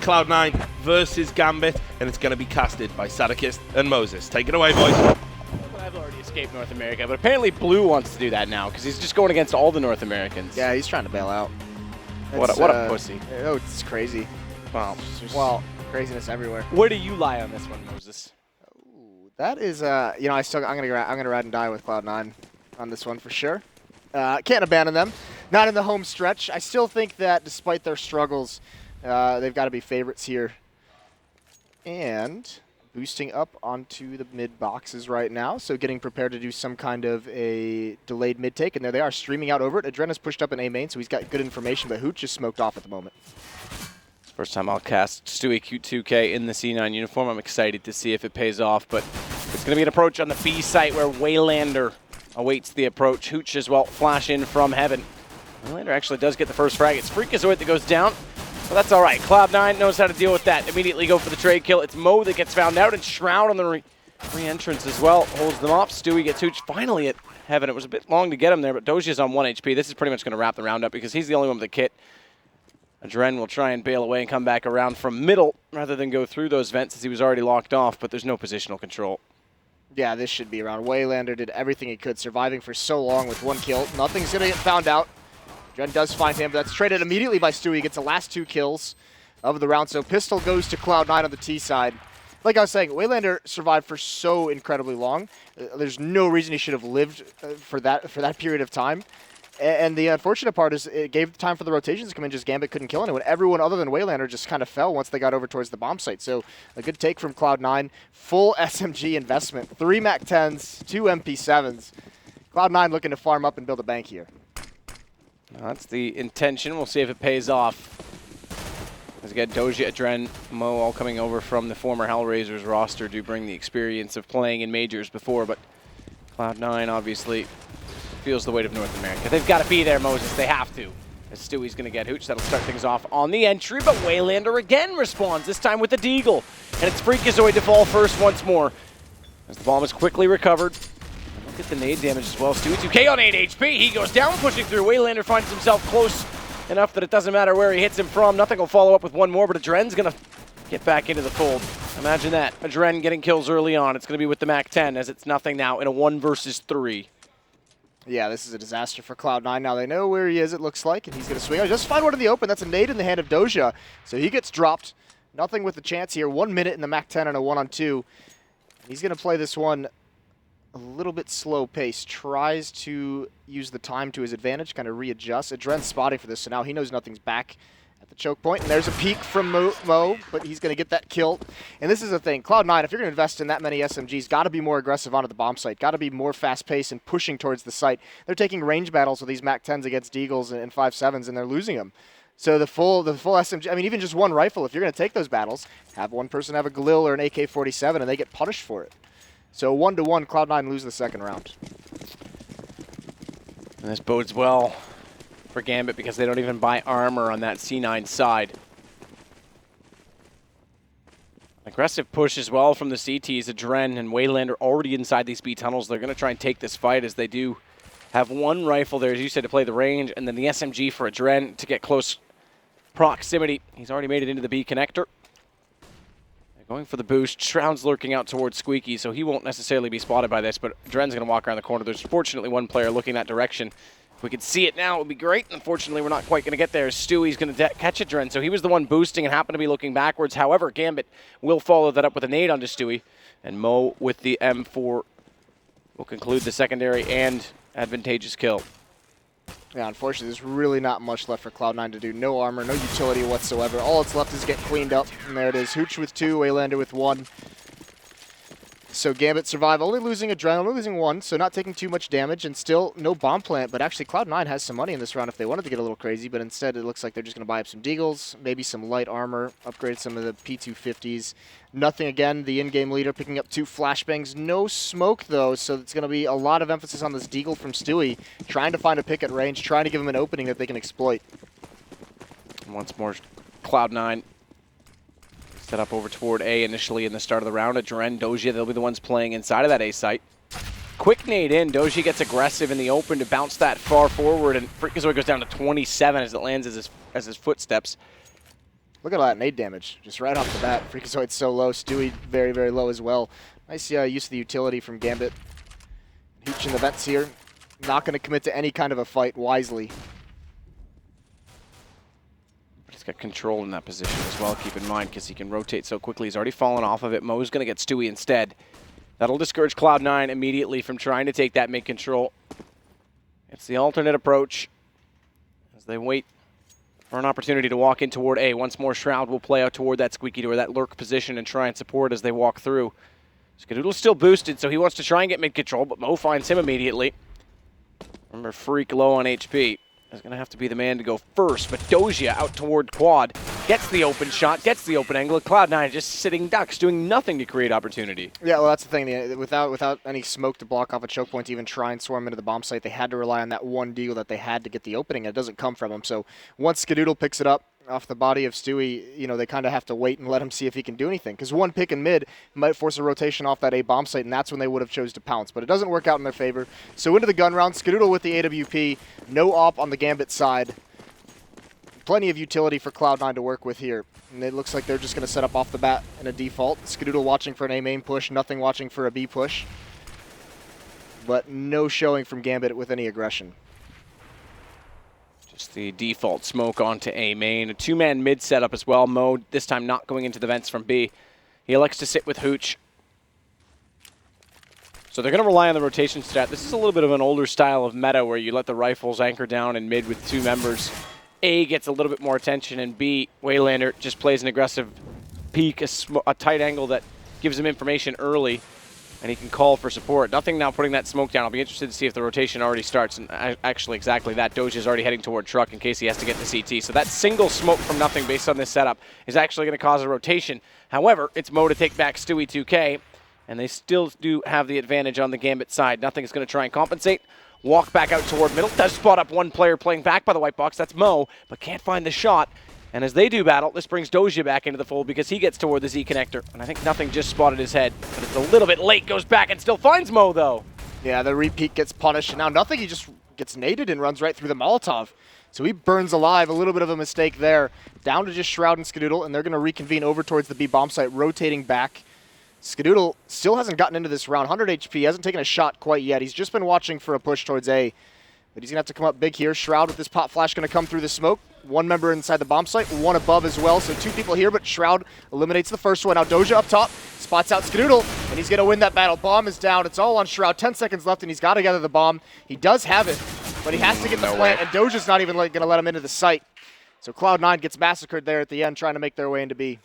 Cloud9 versus Gambit, and it's going to be casted by Sadakist and Moses. Take it away, boys. I've already escaped North America, but apparently Blue wants to do that now because he's just going against all the North Americans. Yeah, he's trying to bail out. What a pussy. Oh, it's crazy. Well, Craziness everywhere. where do you lie on this one, Moses? Ooh, that is, I'm gonna ride and die with Cloud9 on this one for sure. Can't abandon them. Not in the home stretch. I still think that despite their struggles, they've got to be favorites here. And boosting up onto the mid boxes right now, so getting prepared to do some kind of a delayed mid take, and there they are streaming out over it. Adren has pushed up in A main, so he's got good information, but Hooch is smoked off at the moment. First time I'll cast Stewie Q2K in the C9 uniform. I'm excited to see if it pays off, but it's going to be an approach on the B site where Waylander awaits the approach. Hooch as well, flash in from heaven. Waylander actually does get the first frag. It's Freakazoid that goes down. Well, that's all right. Cloud9 knows how to deal with that. Immediately go for the trade kill. It's Mo that gets found out, and Shroud on the re-entrance as well. Holds them off. Stewie gets Hooch finally at heaven. It was a bit long to get him there, but Doji's on 1 HP. This is pretty much going to wrap the round up because he's the only one with the kit. Adren will try and bail away and come back around from middle rather than go through those vents as he was already locked off, but there's no positional control. Yeah, this should be around. Waylander did everything he could, surviving for so long with 1 kill. Nothing's going to get found out. Adren does find him, but that's traded immediately by Stewie. He gets the last 2 kills of the round, so pistol goes to Cloud9 on the T side. Like I was saying, Waylander survived for so incredibly long. There's no reason he should have lived for that period of time. And the unfortunate part is it gave time for the rotations to come in, just Gambit couldn't kill anyone. Everyone other than Waylander just kind of fell once they got over towards the bomb site. So a good take from Cloud9. Full SMG investment. 3 MAC-10s, 2 MP7s. Cloud9 looking to farm up and build a bank here. That's the intention. We'll see if it pays off. As again, Doji, Adren, Mo all coming over from the former Hellraisers roster do bring the experience of playing in majors before, but Cloud9 obviously feels the weight of North America. They've got to be there, Moses. They have to. As Stewie's going to get Hooch. That'll start things off on the entry, but Waylander again responds, this time with the Deagle. And it's Freakazoid to fall first once more. As the bomb is quickly recovered. Look at the nade damage as well. Stewie 2K on 8 HP. He goes down, pushing through. Waylander finds himself close enough that it doesn't matter where he hits him from. Nothing will follow up with 1 more, but Adren's going to get back into the fold. Imagine that. Adren getting kills early on. It's going to be with the MAC-10 as it's nothing now in a 1 versus 3. Yeah, this is a disaster for Cloud9. Now they know where he is, it looks like, and he's going to swing out. Just find one in the open. That's a nade in the hand of Doja. So he gets dropped. Nothing with the chance here. 1 minute in the MAC-10 and a 1-on-2. He's going to play this one a little bit slow pace. Tries to use the time to his advantage, kind of readjust. Adren's spotting for this, so now he knows nothing's back at the choke point. And there's a peek from Mo, but he's going to get that kill. And this is the thing. Cloud9, if you're going to invest in that many SMGs, got to be more aggressive onto the bomb site. Got to be more fast-paced and pushing towards the site. They're taking range battles with these MAC-10s against Deagles and 5.7s, and they're losing them. So the full SMG, I mean, even just 1 rifle, if you're going to take those battles, have 1 person have a Galil or an AK-47, and they get punished for it. So 1-1, Cloud9 lose the second round. And this bodes well for Gambit because they don't even buy armor on that C9 side. Aggressive push as well from the CTs. Adren and Waylander already inside these B tunnels. They're going to try and take this fight as they do have 1 rifle there, as you said, to play the range, and then the SMG for Adren to get close proximity. He's already made it into the B connector. Going for the boost. Shroud's lurking out towards Squeaky, so he won't necessarily be spotted by this, but Dren's going to walk around the corner. There's fortunately 1 player looking that direction. If we could see it now, it would be great. Unfortunately, we're not quite going to get there. Stewie's going to catch a Dren, so he was the one boosting and happened to be looking backwards. However, Gambit will follow that up with a nade onto Stewie, and Mo with the M4 will conclude the secondary and advantageous kill. Yeah, unfortunately, there's really not much left for Cloud9 to do. No armor, no utility whatsoever. All that's left is get cleaned up. And there it is. Hooch with 2, Waylander with 1. So Gambit survive, only losing Adren, only losing 1, so not taking too much damage, and still no bomb plant. But actually, Cloud9 has some money in this round if they wanted to get a little crazy, but instead it looks like they're just going to buy up some Deagles, maybe some light armor, upgrade some of the P250s. Nothing again, the in-game leader picking up 2 flashbangs. No smoke, though, so it's going to be a lot of emphasis on this Deagle from Stewie, trying to find a pick at range, trying to give him an opening that they can exploit. Once more, Cloud9 set up over toward A initially in the start of the round. Adren, Doji, they'll be the ones playing inside of that A site. Quick nade in. Doji gets aggressive in the open to bounce that far forward, and Freakazoid goes down to 27 as it lands as his footsteps. Look at all that nade damage, just right off the bat. Freakazoid's so low, Stewie very, very low as well. Nice use of the utility from Gambit. Hooch in the vents here, not going to commit to any kind of a fight wisely. But he's got control in that position as well, keep in mind, because he can rotate so quickly. He's already fallen off of it. Mo's going to get Stewie instead. That'll discourage Cloud9 immediately from trying to take that mid-control. It's the alternate approach as they wait for an opportunity to walk in toward A. Once more, Shroud will play out toward that squeaky door, that lurk position, and try and support as they walk through. Skadoodle's still boosted, so he wants to try and get mid-control, but Mo finds him immediately. Remember, Freak low on HP is going to have to be the man to go first, but Doja out toward Quad gets the open shot, gets the open angle. Cloud9 just sitting ducks, doing nothing to create opportunity. Yeah, well, that's the thing. Without any smoke to block off a choke point to even try and swarm into the bomb site, they had to rely on that one deal that they had to get the opening, and it doesn't come from him. So once Skadoodle picks it up off the body of Stewie, you know, they kind of have to wait and let him see if he can do anything. Because one pick in mid might force a rotation off that A bomb site, and that's when they would have chose to pounce. But it doesn't work out in their favor. So into the gun round, Skadoodle with the AWP, no op on the Gambit side. Plenty of utility for Cloud9 to work with here. And it looks like they're just going to set up off the bat in a default. Skadoodle watching for an A main push, nothing watching for a B push. But no showing from Gambit with any aggression. Just the default smoke onto A main. A two-man mid setup as well. Mo this time not going into the vents from B. He elects to sit with Hooch. So they're going to rely on the rotation stat. This is a little bit of an older style of meta where you let the rifles anchor down in mid with two members. A gets a little bit more attention, and B, Waylander just plays an aggressive peek, a tight angle that gives him information early, and he can call for support. Nothing now putting that smoke down. I'll be interested to see if the rotation already starts, and actually exactly that. Doja is already heading toward truck in case he has to get to CT. So that single smoke from nothing based on this setup is actually going to cause a rotation. However, it's Mo to take back Stewie 2K, and they still do have the advantage on the Gambit side. Nothing is going to try and compensate. Walk back out toward middle. Does spot up one player playing back by the white box. That's Mo, but can't find the shot. And as they do battle, this brings Doja back into the fold because he gets toward the Z connector. And I think nothing just spotted his head, but it's a little bit late. Goes back and still finds Mo, though. Yeah, the repeat gets punished. And now nothing, he just gets naded and runs right through the Molotov. So he burns alive. A little bit of a mistake there. Down to just Shroud and Skadoodle, and they're going to reconvene over towards the B bomb site, rotating back. Skadoodle still hasn't gotten into this round. 100 HP, hasn't taken a shot quite yet. He's just been watching for a push towards A. But he's going to have to come up big here. Shroud with this pop flash going to come through the smoke. One member inside the bomb site, one above as well. So two people here, but Shroud eliminates the first one. Now Doja up top, spots out Skadoodle, and he's going to win that battle. Bomb is down. It's all on Shroud. 10 seconds left, and he's got to gather the bomb. He does have it, but he has to get the plant, and Doja's not even going to let him into the site. So Cloud9 gets massacred there at the end, trying to make their way into B.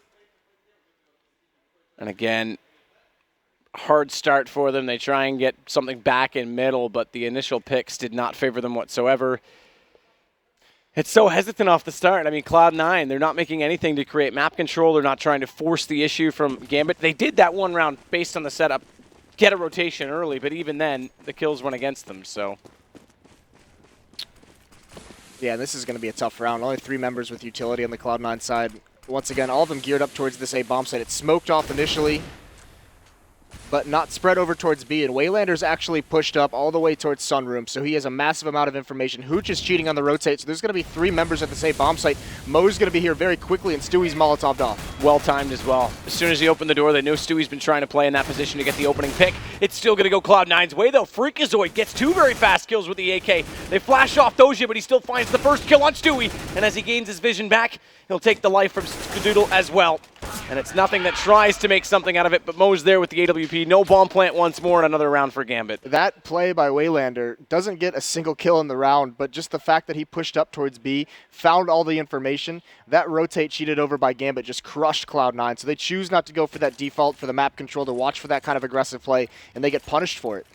And again, hard start for them. They try and get something back in middle, but the initial picks did not favor them whatsoever. It's so hesitant off the start. I mean, Cloud9, they're not making anything to create map control. They're not trying to force the issue from Gambit. They did that one round based on the setup, get a rotation early, but even then, the kills went against them, so. Yeah, this is going to be a tough round. Only 3 members with utility on the Cloud9 side. Once again, all of them geared up towards this A bomb site. It's smoked off initially, but not spread over towards B. And Waylander's actually pushed up all the way towards Sunroom, so he has a massive amount of information. Hooch is cheating on the rotate, so there's going to be 3 members at the same bomb site. Mo's going to be here very quickly, and Stewie's Molotov'd off. Well timed as well. As soon as he opened the door, they knew Stewie's been trying to play in that position to get the opening pick. It's still going to go Cloud9's way, though. Freakazoid gets 2 very fast kills with the AK. They flash off Doja, but he still finds the first kill on Stewie. And as he gains his vision back, he'll take the life from Skadoodle as well. And it's nothing that tries to make something out of it, but Mo's there with the AWP. No bomb plant once more, and another round for Gambit. That play by Waylander doesn't get a single kill in the round, but just the fact that he pushed up towards B, found all the information, that rotate cheated over by Gambit just crushed Cloud9. So they choose not to go for that default for the map control, to watch for that kind of aggressive play, and they get punished for it.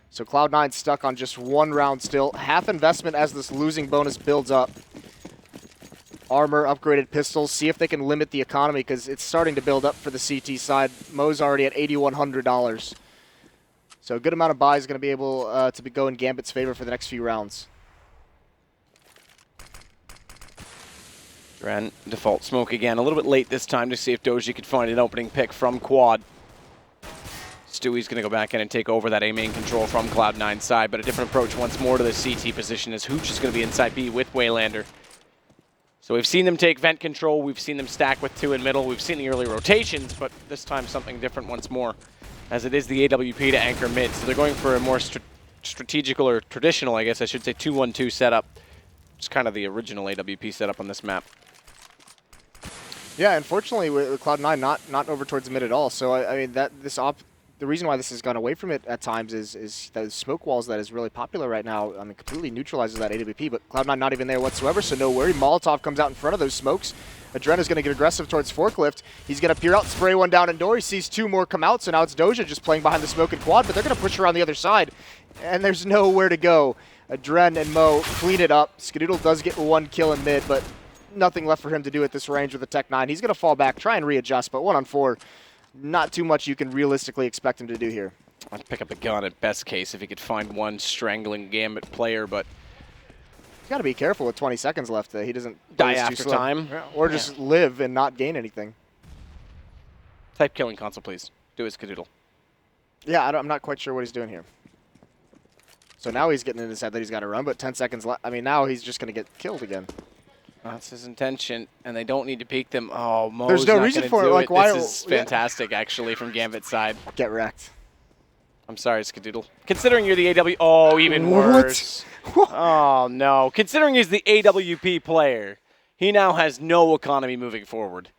So Cloud9 stuck on just 1 round still. Half investment as this losing bonus builds up. Armor, upgraded pistols, see if they can limit the economy, because it's starting to build up for the CT side. Mo's already at $8,100. So a good amount of buys is going to be able to go in Gambit's favor for the next few rounds. Dren, default smoke again. A little bit late this time to see if Doja could find an opening pick from Quad. Stewie's going to go back in and take over that A main control from Cloud9's side, but a different approach once more to the CT position as Hooch is going to be inside B with Waylander. So we've seen them take vent control, we've seen them stack with 2 in middle, we've seen the early rotations, but this time something different once more, as it is the AWP to anchor mid. So they're going for a more strategical, or traditional, I guess I should say, 2-1-2 setup. It's kind of the original AWP setup on this map. Yeah, unfortunately, with Cloud9 not over towards the mid at all. So I mean the reason why this has gone away from it at times is those smoke walls that is really popular right now. I mean, completely neutralizes that AWP, but Cloud9 not even there whatsoever, so no worry. Molotov comes out in front of those smokes. Adren is going to get aggressive towards Forklift. He's going to peer out, spray one down indoor. He sees 2 more come out, so now it's Doja just playing behind the smoke and quad, but they're going to push around the other side, and there's nowhere to go. Adren and Mo clean it up. Skadoodle does get 1 kill in mid, but nothing left for him to do at this range with the Tech 9. He's going to fall back, try and readjust, but 1-on-4, not too much you can realistically expect him to do here. I'd pick up a gun at best case if he could find one strangling Gambit player, but He's got to be careful with 20 seconds left that he doesn't die after time. Yeah, or just live and not gain anything. Type killing console, please. Do it, Skadoodle. Yeah, I'm not quite sure what he's doing here. So now he's getting in his head that he's got to run, but 10 seconds left. I mean, now he's just going to get killed again. That's his intention, and they don't need to peek them. Oh, Mo's There's no not reason gonna for it. do Like, why? This is fantastic, actually, from Gambit's side. Get wrecked. I'm sorry, Skadoodle. Considering you're the AW... Oh, even worse. Oh, no. Considering he's the AWP player, he now has no economy moving forward.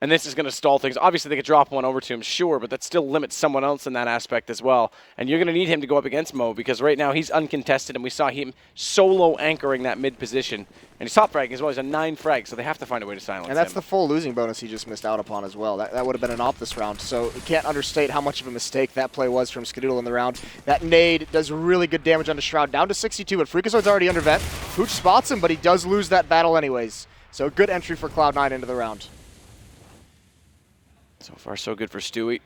And this is going to stall things. Obviously, they could drop one over to him, sure, but that still limits someone else in that aspect as well. And you're going to need him to go up against Mo, because right now he's uncontested, and we saw him solo anchoring that mid position. And he's top fragging as well. He's a 9 frag, so they have to find a way to silence him. And that's the full losing bonus he just missed out upon as well. That would have been an off this round. So you can't understate how much of a mistake that play was from Skadoodle in the round. That nade does really good damage onto Shroud. Down to 62, but Freakazoid's already under vent. Hooch spots him, but he does lose that battle anyways. So good entry for Cloud9 into the round. So far, so good for Stewie.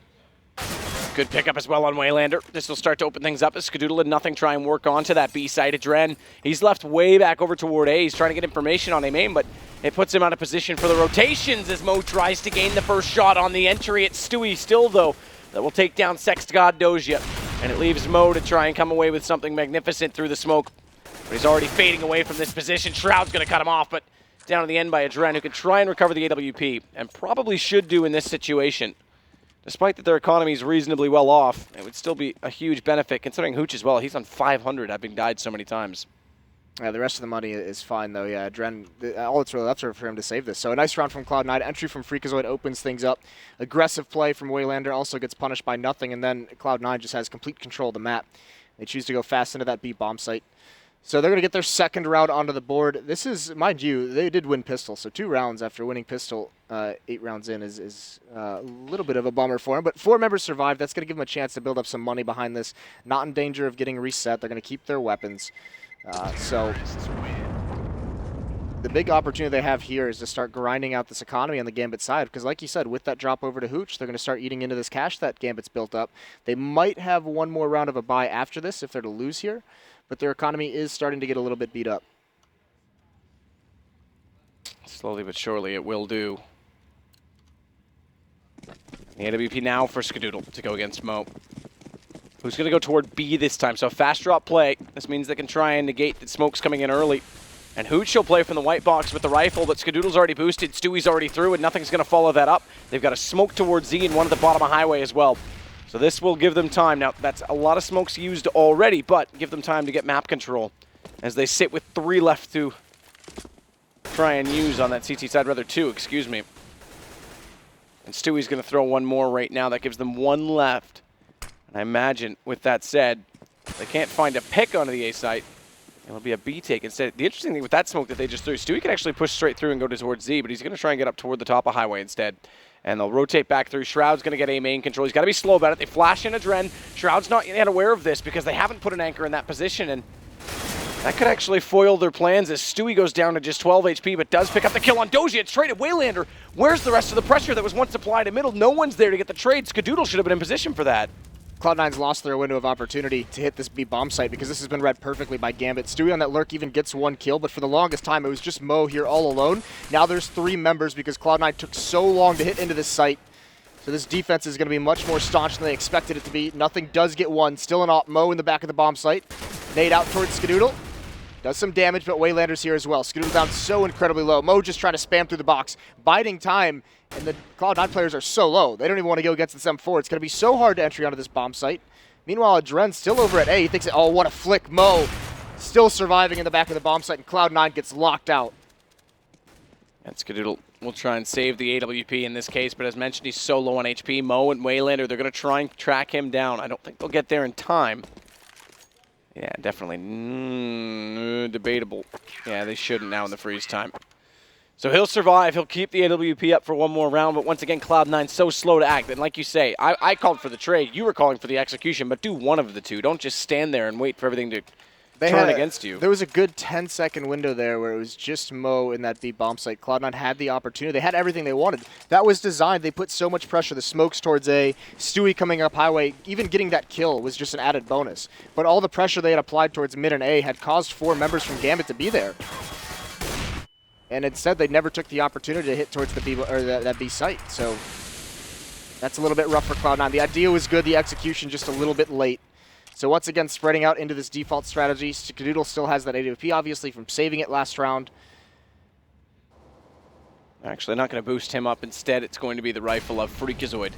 Good pickup as well on Waylander. This will start to open things up as Skadoodle and nothing try and work onto that B side of Dren. He's left way back over toward A. He's trying to get information on aim, but it puts him out of position for the rotations as Mo tries to gain the first shot on the entry. It's Stewie still, though, that will take down Sext God Doja. And it leaves Mo to try and come away with something magnificent through the smoke. But he's already fading away from this position. Shroud's going to cut him off, but down in the end by Adren, who can try and recover the AWP, and probably should do in this situation. Despite that their economy is reasonably well off, it would still be a huge benefit, considering Hooch as well. He's on 500, having died so many times. Yeah, the rest of the money is fine, though. Yeah, Dren, all that's really left for him to save this. So a nice round from Cloud9. Entry from Freakazoid opens things up. Aggressive play from Waylander also gets punished by nothing, and then Cloud9 just has complete control of the map. They choose to go fast into that B bomb site. So they're going to get their second round onto the board. This is, mind you, they did win Pistol. So 2 rounds after winning Pistol, 8 rounds in is a little bit of a bummer for them. But 4 members survived. That's going to give them a chance to build up some money behind this. Not in danger of getting reset. They're going to keep their weapons. So the big opportunity they have here is to start grinding out this economy on the Gambit side. Because like you said, with that drop over to Hooch, they're going to start eating into this cash that Gambit's built up. They might have one more round of a buy after this if they're to lose here. But their economy is starting to get a little bit beat up. Slowly but surely it will do. The AWP now for Skadoodle to go against Mo, who's going to go toward B this time. So a fast drop play. This means they can try and negate the smokes coming in early. And Hooch will play from the white box with the rifle, but Skadoodle's already boosted. Stewie's already through, and nothing's going to follow that up. They've got a smoke towards Z and one at the bottom of highway as well. So this will give them time. Now, that's a lot of smokes used already, but give them time to get map control as they sit with 3 left to try and use on that CT side, rather 2, excuse me. And Stewie's going to throw one more right now. That gives them 1 left. And I imagine, with that said, they can't find a pick onto the A site. It'll be a B take instead. The interesting thing with that smoke that they just threw, Stewie can actually push straight through and go towards Z, but he's going to try and get up toward the top of highway instead. And they'll rotate back through. Shroud's going to get A main control. He's got to be slow about it. They flash in a Dren. Shroud's not yet aware of this because they haven't put an anchor in that position, and that could actually foil their plans as Stewie goes down to just 12 HP, but does pick up the kill on Doja. It's straight at Waylander. Where's the rest of the pressure that was once applied in middle? No one's there to get the trade. Skadoodle should have been in position for that. Cloud9's lost their window of opportunity to hit this B bomb site because this has been read perfectly by Gambit. Stewie on that lurk even gets 1 kill, but for the longest time it was just Mo here all alone. Now there's 3 members because Cloud9 took so long to hit into this site. So this defense is going to be much more staunch than they expected it to be. Nothing does get 1. Still an op. Mo in the back of the bomb site. Nade out towards Skadoodle. Does some damage, but Waylander's here as well. Skadoodle down so incredibly low. Mo just trying to spam through the box, biding time, and the Cloud9 players are so low. They don't even want to go against the 7-4. It's going to be so hard to entry onto this bomb site. Meanwhile, Adren's still over at A. He thinks, oh, what a flick. Mo still surviving in the back of the bomb site, and Cloud9 gets locked out. And Skadoodle will try and save the AWP in this case, but as mentioned, he's so low on HP. Mo and Waylander, they're going to try and track him down. I don't think they'll get there in time. Yeah, definitely debatable. Yeah, they shouldn't now in the freeze time. So he'll survive. He'll keep the AWP up for one more round, but once again, Cloud9 so slow to act. And like you say, I called for the trade. You were calling for the execution, but do one of the two. Don't just stand there and wait for everything to turn against you. There was a good 10-second window there where it was just Mo in that B bomb site. Cloud9 had the opportunity. They had everything they wanted. That was designed. They put so much pressure. The smokes towards A, Stewie coming up highway, even getting that kill was just an added bonus. But all the pressure they had applied towards mid and A had caused 4 members from Gambit to be there. And instead, they never took the opportunity to hit towards the B or that B site. So that's a little bit rough for Cloud9. The idea was good. The execution just a little bit late. So once again, spreading out into this default strategy. Skadoodle still has that AWP, obviously, from saving it last round. Actually, not going to boost him up. Instead, it's going to be the rifle of Freakazoid.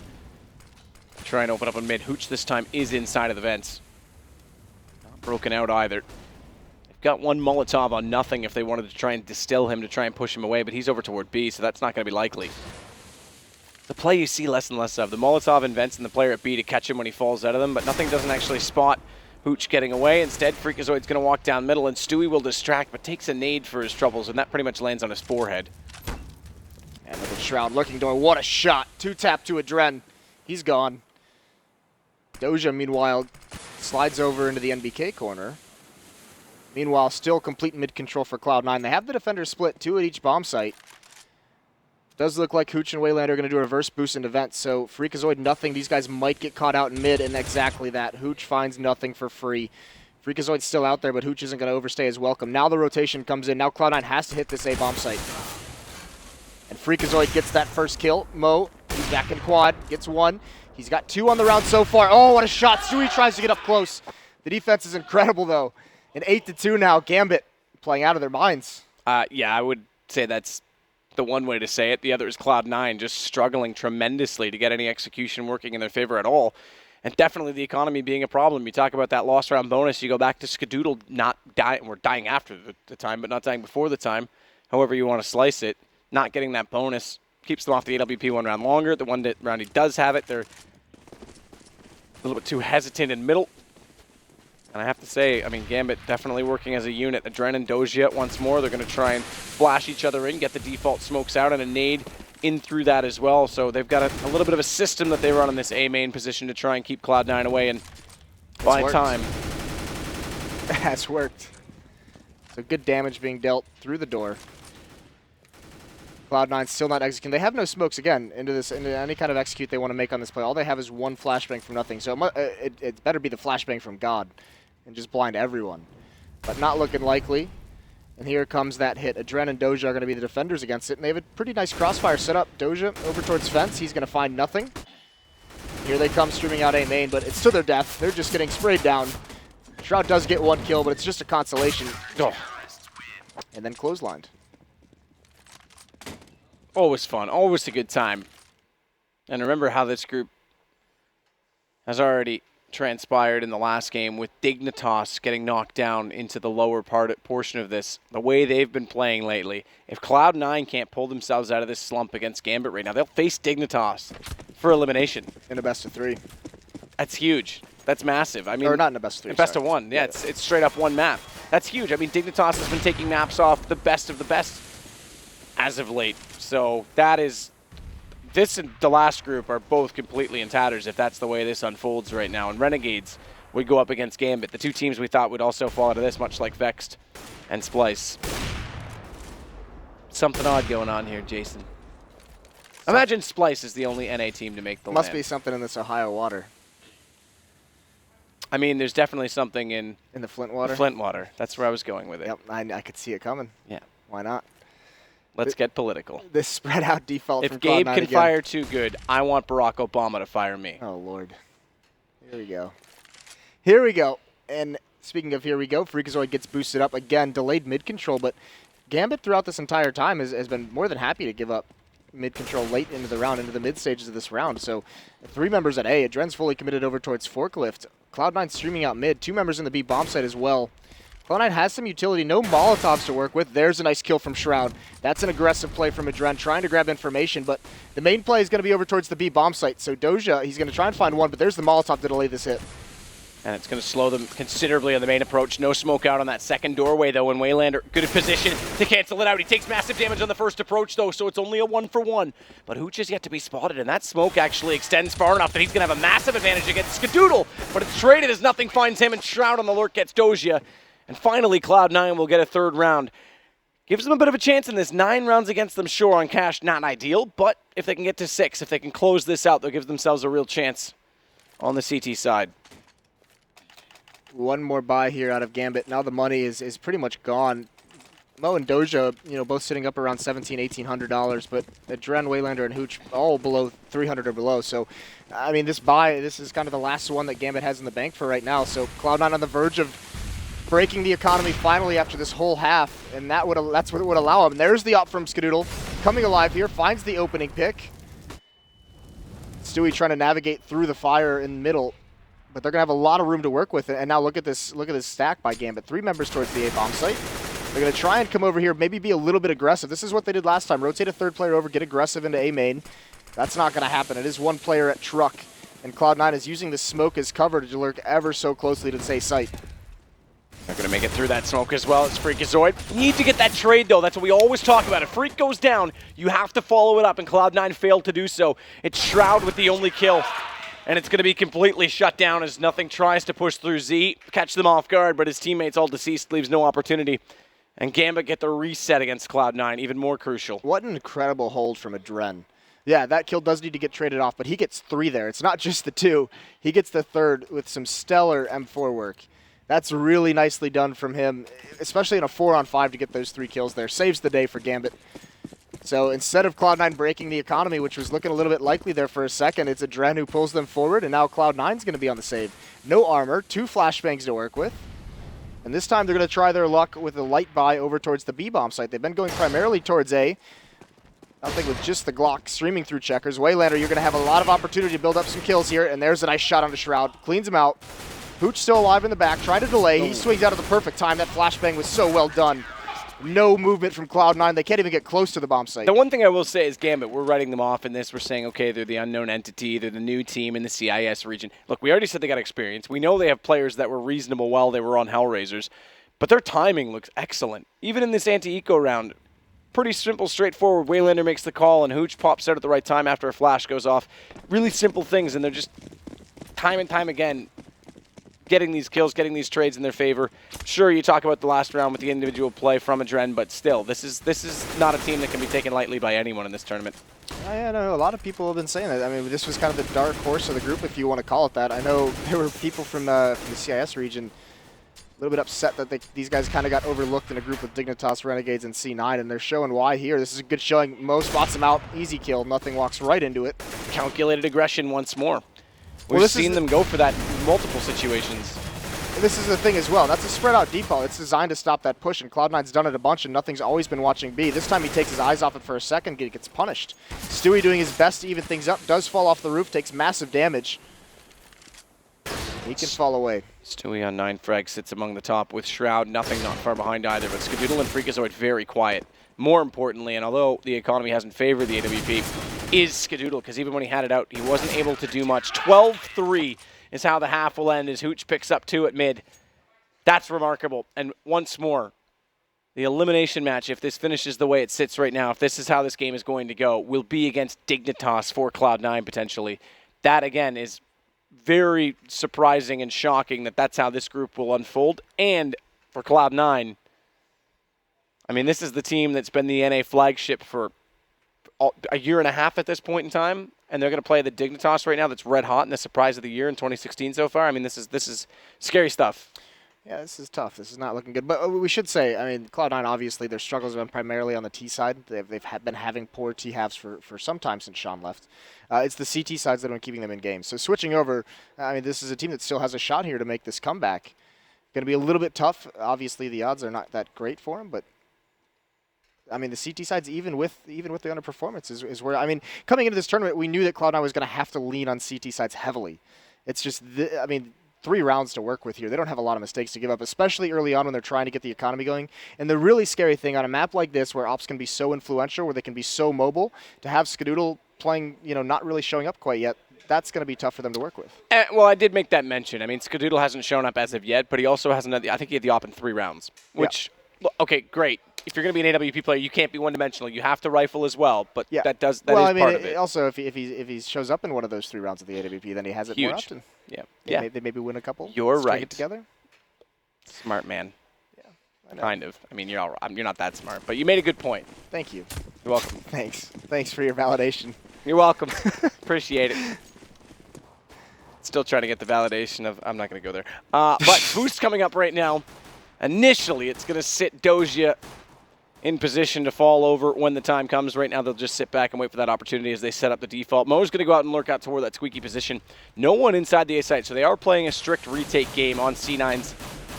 Try and open up on mid. Hooch this time is inside of the vents. Not broken out either. They've got one Molotov on nothing if they wanted to try and distill him to try and push him away, but he's over toward B, so that's not going to be likely. The play you see less and less of. The Molotov invents in the player at B to catch him when he falls out of them, but nothing doesn't actually spot Hooch getting away. Instead, Freakazoid's going to walk down middle, and Stewie will distract, but takes a nade for his troubles, and that pretty much lands on his forehead. And look at Shroud looking door. What a shot. 2-tap to Adren. He's gone. Doja, meanwhile, slides over into the NBK corner. Meanwhile, still complete mid-control for Cloud9. They have the defenders split, 2 at each bomb site. Does look like Hooch and Waylander are going to do a reverse boost into vent, so Freakazoid nothing. These guys might get caught out in mid, and exactly that. Hooch finds nothing for free. Freakazoid's still out there, but Hooch isn't going to overstay his welcome. Now the rotation comes in. Now Cloud9 has to hit this A bomb site. And Freakazoid gets that first kill. Mo, he's back in quad, gets 1. He's got 2 on the round so far. Oh, what a shot. Stewie tries to get up close. The defense is incredible, though. And 8-2 now. Gambit playing out of their minds. Yeah, I would say that's the one way to say it. The other is Cloud9 just struggling tremendously to get any execution working in their favor at all. And definitely the economy being a problem. You talk about that lost round bonus, you go back to Skadoodle not dying, or dying after the time, but not dying before the time, however you want to slice it. Not getting that bonus keeps them off the AWP 1 round longer. The one round he does have it, they're a little bit too hesitant in middle. And I have to say, I mean, Gambit definitely working as a unit. Adren and Doja once more. They're going to try and flash each other in, get the default smokes out, and a nade in through that as well. So they've got a little bit of a system that they run in this A main position to try and keep Cloud9 away and buy time. That's worked. So good damage being dealt through the door. Cloud9 still not executing. They have no smokes again into any kind of execute they want to make on this play. All they have is 1 flashbang from nothing. So it better be the flashbang from God and just blind everyone. But not looking likely. And here comes that hit. Adren and Doja are going to be the defenders against it. And they have a pretty nice crossfire set up. Doja over towards fence. He's going to find nothing. Here they come streaming out A main, but it's to their death. They're just getting sprayed down. Shroud does get 1 kill, but it's just a consolation. Oh. And then clotheslined. Always fun. Always a good time. And remember how this group has already transpired in the last game with Dignitas getting knocked down into the lower portion of this. The way they've been playing lately. If Cloud9 can't pull themselves out of this slump against Gambit right now, they'll face Dignitas for elimination. In a best of 3. That's huge. That's massive. I mean, or not in a best of 3. In best of 1. Yeah, it's straight up 1 map. That's huge. I mean, Dignitas has been taking maps off the best of the best as of late. So that is, this and the last group are both completely in tatters if that's the way this unfolds right now. And Renegades would go up against Gambit, the 2 teams we thought would also fall out of this, much like Vexed and Splice. Something odd going on here, Jason. Imagine Splice is the only NA team to make the Must land. be something in this Ohio water. I mean, there's definitely something in the Flint water? The Flint water. That's where I was going with it. Yep, I could see it coming. Yeah. Why not? Let's get political. This spread out default from If Gabe Cloud9 can again. fire too good, I want Barack Obama to fire me. Oh, Lord. Here we go. Here we go. And Speaking of here we go, Freakazoid gets boosted up again, delayed mid control, but Gambit throughout this entire time has been more than happy to give up mid control late into the round, into the mid stages of this round. So 3 members at A, Adren's fully committed over towards Forklift. Cloud9 streaming out mid, 2 members in the B bomb site as well. Cloud9 has some utility, no Molotovs to work with. There's a nice kill from Shroud. That's an aggressive play from Adren, trying to grab information, but the main play is going to be over towards the B bomb site. So Doja, he's going to try and find one, but there's the Molotov to delay this hit. And it's going to slow them considerably on the main approach. No smoke out on that second doorway, though, and Waylander good in position to cancel it out. He takes massive damage on the first approach, though, so it's only a 1-for-1. But Hooch is yet to be spotted, and that smoke actually extends far enough that he's going to have a massive advantage against Skadoodle. But it's traded as nothing finds him, and Shroud on the lurk gets Doja. And finally, Cloud9 will get a 3rd round. Gives them a bit of a chance in this. 9 rounds against them, sure, on cash, not ideal. But if they can get to 6, if they can close this out, they'll give themselves a real chance on the CT side. One more buy here out of Gambit. Now the money is pretty much gone. Mo and Doja, both sitting up around $1,700, $1,800, but Adren, Waylander, and Hooch all below 300 or below. So, I mean, this is kind of the last one that Gambit has in the bank for right now. So Cloud9 on the verge of breaking the economy finally after this whole half, and that's what would allow him. And there's the op from Skadoodle, coming alive here, finds the opening pick. Stewie trying to navigate through the fire in the middle. But they're going to have a lot of room to work with. And now look at this stack by Gambit. 3 members towards the A-bomb site. They're going to try and come over here, maybe be a little bit aggressive. This is what they did last time. Rotate a 3rd player over, get aggressive into A main. That's not going to happen. It is 1 player at truck. And Cloud9 is using the smoke as cover to lurk ever so closely to the A site. They're going to make it through that smoke as well. It's Freakazoid. Need to get that trade, though. That's what we always talk about. If Freak goes down, you have to follow it up, and Cloud9 failed to do so. It's Shroud with the only kill. And it's going to be completely shut down as nothing tries to push through Z, catch them off guard, but his teammates all deceased, leaves no opportunity. And Gambit get the reset against Cloud9, even more crucial. What an incredible hold from Adren. Yeah, that kill does need to get traded off, but he gets 3 there. It's not just the 2. He gets the 3rd with some stellar M4 work. That's really nicely done from him, especially in a 4-on-5 to get those 3 kills there. Saves the day for Gambit. So instead of Cloud9 breaking the economy, which was looking a little bit likely there for a second, it's Adren who pulls them forward, and now Cloud9's going to be on the save. No armor, 2 flashbangs to work with. And this time they're going to try their luck with a light buy over towards the B-bomb site. They've been going primarily towards A. Nothing with just the Glock streaming through checkers. Waylander, you're going to have a lot of opportunity to build up some kills here, and there's a nice shot onto Shroud. Cleans him out. Hooch still alive in the back, trying to delay. He swings out at the perfect time. That flashbang was so well done. No movement from Cloud9. They can't even get close to the bomb site. The one thing I will say is Gambit, we're writing them off in this. We're saying, okay, they're the unknown entity. They're the new team in the CIS region. Look, we already said they got experience. We know they have players that were reasonable while they were on Hellraisers. But their timing looks excellent. Even in this anti-eco round, pretty simple, straightforward. Waylander makes the call, and Hooch pops out at the right time after a flash goes off. Really simple things, and they're just time and time again getting these kills, getting these trades in their favor. Sure, you talk about the last round with the individual play from Adren, but still, this is not a team that can be taken lightly by anyone in this tournament. Yeah, no, a lot of people have been saying that. I mean, this was kind of the dark horse of the group, if you want to call it that. I know there were people from the CIS region a little bit upset that these guys kind of got overlooked in a group with Dignitas, Renegades, and C9, and they're showing why here. This is a good showing. Mo spots him out, easy kill, nothing walks right into it. Calculated aggression once more. We've seen them go for that in multiple situations. And this is the thing as well. That's a spread out default. It's designed to stop that push, and Cloud9's done it a bunch, and nothing's always been watching B. This time he takes his eyes off it for a second, gets punished. Stewie doing his best to even things up, does fall off the roof, takes massive damage. He can fall away. Stewie on 9 frags sits among the top with Shroud, nothing not far behind either, but Skadoodle and Freakazoid very quiet. More importantly, and although the economy hasn't favored the AWP, is Skadoodle, because even when he had it out, he wasn't able to do much. 12-3 is how the half will end as Hooch picks up 2 at mid. That's remarkable. And once more, the elimination match, if this finishes the way it sits right now, if this is how this game is going to go, will be against Dignitas for Cloud9 potentially. That, again, is very surprising and shocking that that's how this group will unfold. And for Cloud9, I mean, this is the team that's been the NA flagship for a year and a half at this point in time, and they're going to play the Dignitas right now that's red hot and the surprise of the year in 2016 so far. I mean, this is scary stuff. Yeah, this is tough. This is not looking good. But we should say, I mean, Cloud9, obviously, their struggles have been primarily on the T side. They've been having poor T halves for some time since Sean left. It's the CT sides that have been keeping them in games. So switching over, I mean, this is a team that still has a shot here to make this comeback. Going to be a little bit tough. Obviously, the odds are not that great for him, but I mean, the CT sides, even with the underperformance, is where, I mean, coming into this tournament, we knew that Cloud9 was going to have to lean on CT sides heavily. It's just, I mean, 3 rounds to work with here. They don't have a lot of mistakes to give up, especially early on when they're trying to get the economy going. And the really scary thing on a map like this, where ops can be so influential, where they can be so mobile, to have Skadoodle playing, you know, not really showing up quite yet, that's going to be tough for them to work with. Well, I did make that mention. I mean, Skadoodle hasn't shown up as of yet, but he also hasn't had I think he had the op in 3 rounds, which, okay, great. If you're going to be an AWP player, you can't be one-dimensional. You have to rifle as well, but that is part of it. Also, if he shows up in one of those 3 rounds of the AWP, then he has it more often. Yeah. They maybe win a couple. You're right. It together. Smart man. Yeah, I know. Kind of. I mean, you're not that smart, but you made a good point. Thank you. You're welcome. Thanks for your validation. You're welcome. Appreciate it. Still trying to get the validation of, I'm not going to go there. But boost coming up right now. Initially, it's going to sit Doja in position to fall over when the time comes. Right now, they'll just sit back and wait for that opportunity as they set up the default. Mo's going to go out and lurk out toward that squeaky position. No one inside the A site, so they are playing a strict retake game on C9's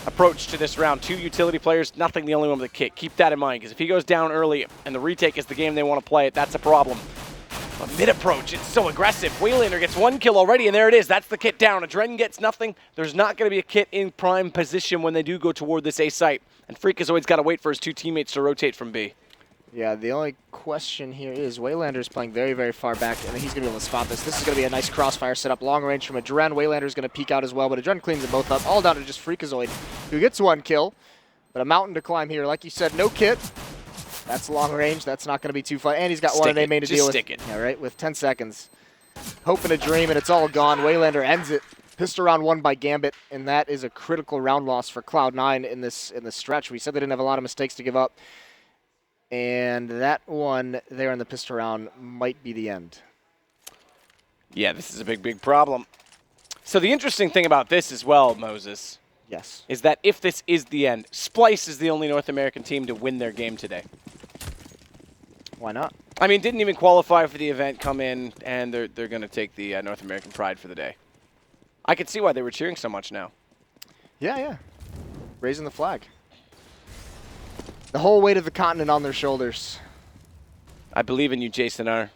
approach to this round. 2 utility players, nothing the only one with a kick. Keep that in mind, because if he goes down early and the retake is the game they want to play it, that's a problem. But mid-approach, it's so aggressive. Waylander gets 1 kill already, and there it is. That's the kit down. Adren gets nothing. There's not going to be a kit in prime position when they do go toward this A site. And Freakazoid's got to wait for his 2 teammates to rotate from B. Yeah, the only question here is Waylander's playing very, very far back, and he's going to be able to spot this. This is going to be a nice crossfire setup, long range from Adren. Waylander's going to peek out as well, but Adren cleans them both up. All down to just Freakazoid, who gets 1 kill. But a mountain to climb here. Like you said, no kit. That's long range. That's not going to be too fun. And he's got 1 in A main to deal with. Stick it. Yeah, right, with 10 seconds. Hoping a dream, and it's all gone. Waylander ends it. Pistol round 1 by Gambit, and that is a critical round loss for Cloud9 in this stretch. We said they didn't have a lot of mistakes to give up, and that one there in the pistol round might be the end. Yeah, this is a big, big problem. So the interesting thing about this as well, Moses, yes, is that if this is the end, Splice is the only North American team to win their game today. Why not? I mean, didn't even qualify for the event, come in, and they're going to take the North American pride for the day. I could see why they were cheering so much now. Yeah. Raising the flag. The whole weight of the continent on their shoulders. I believe in you, Jason R.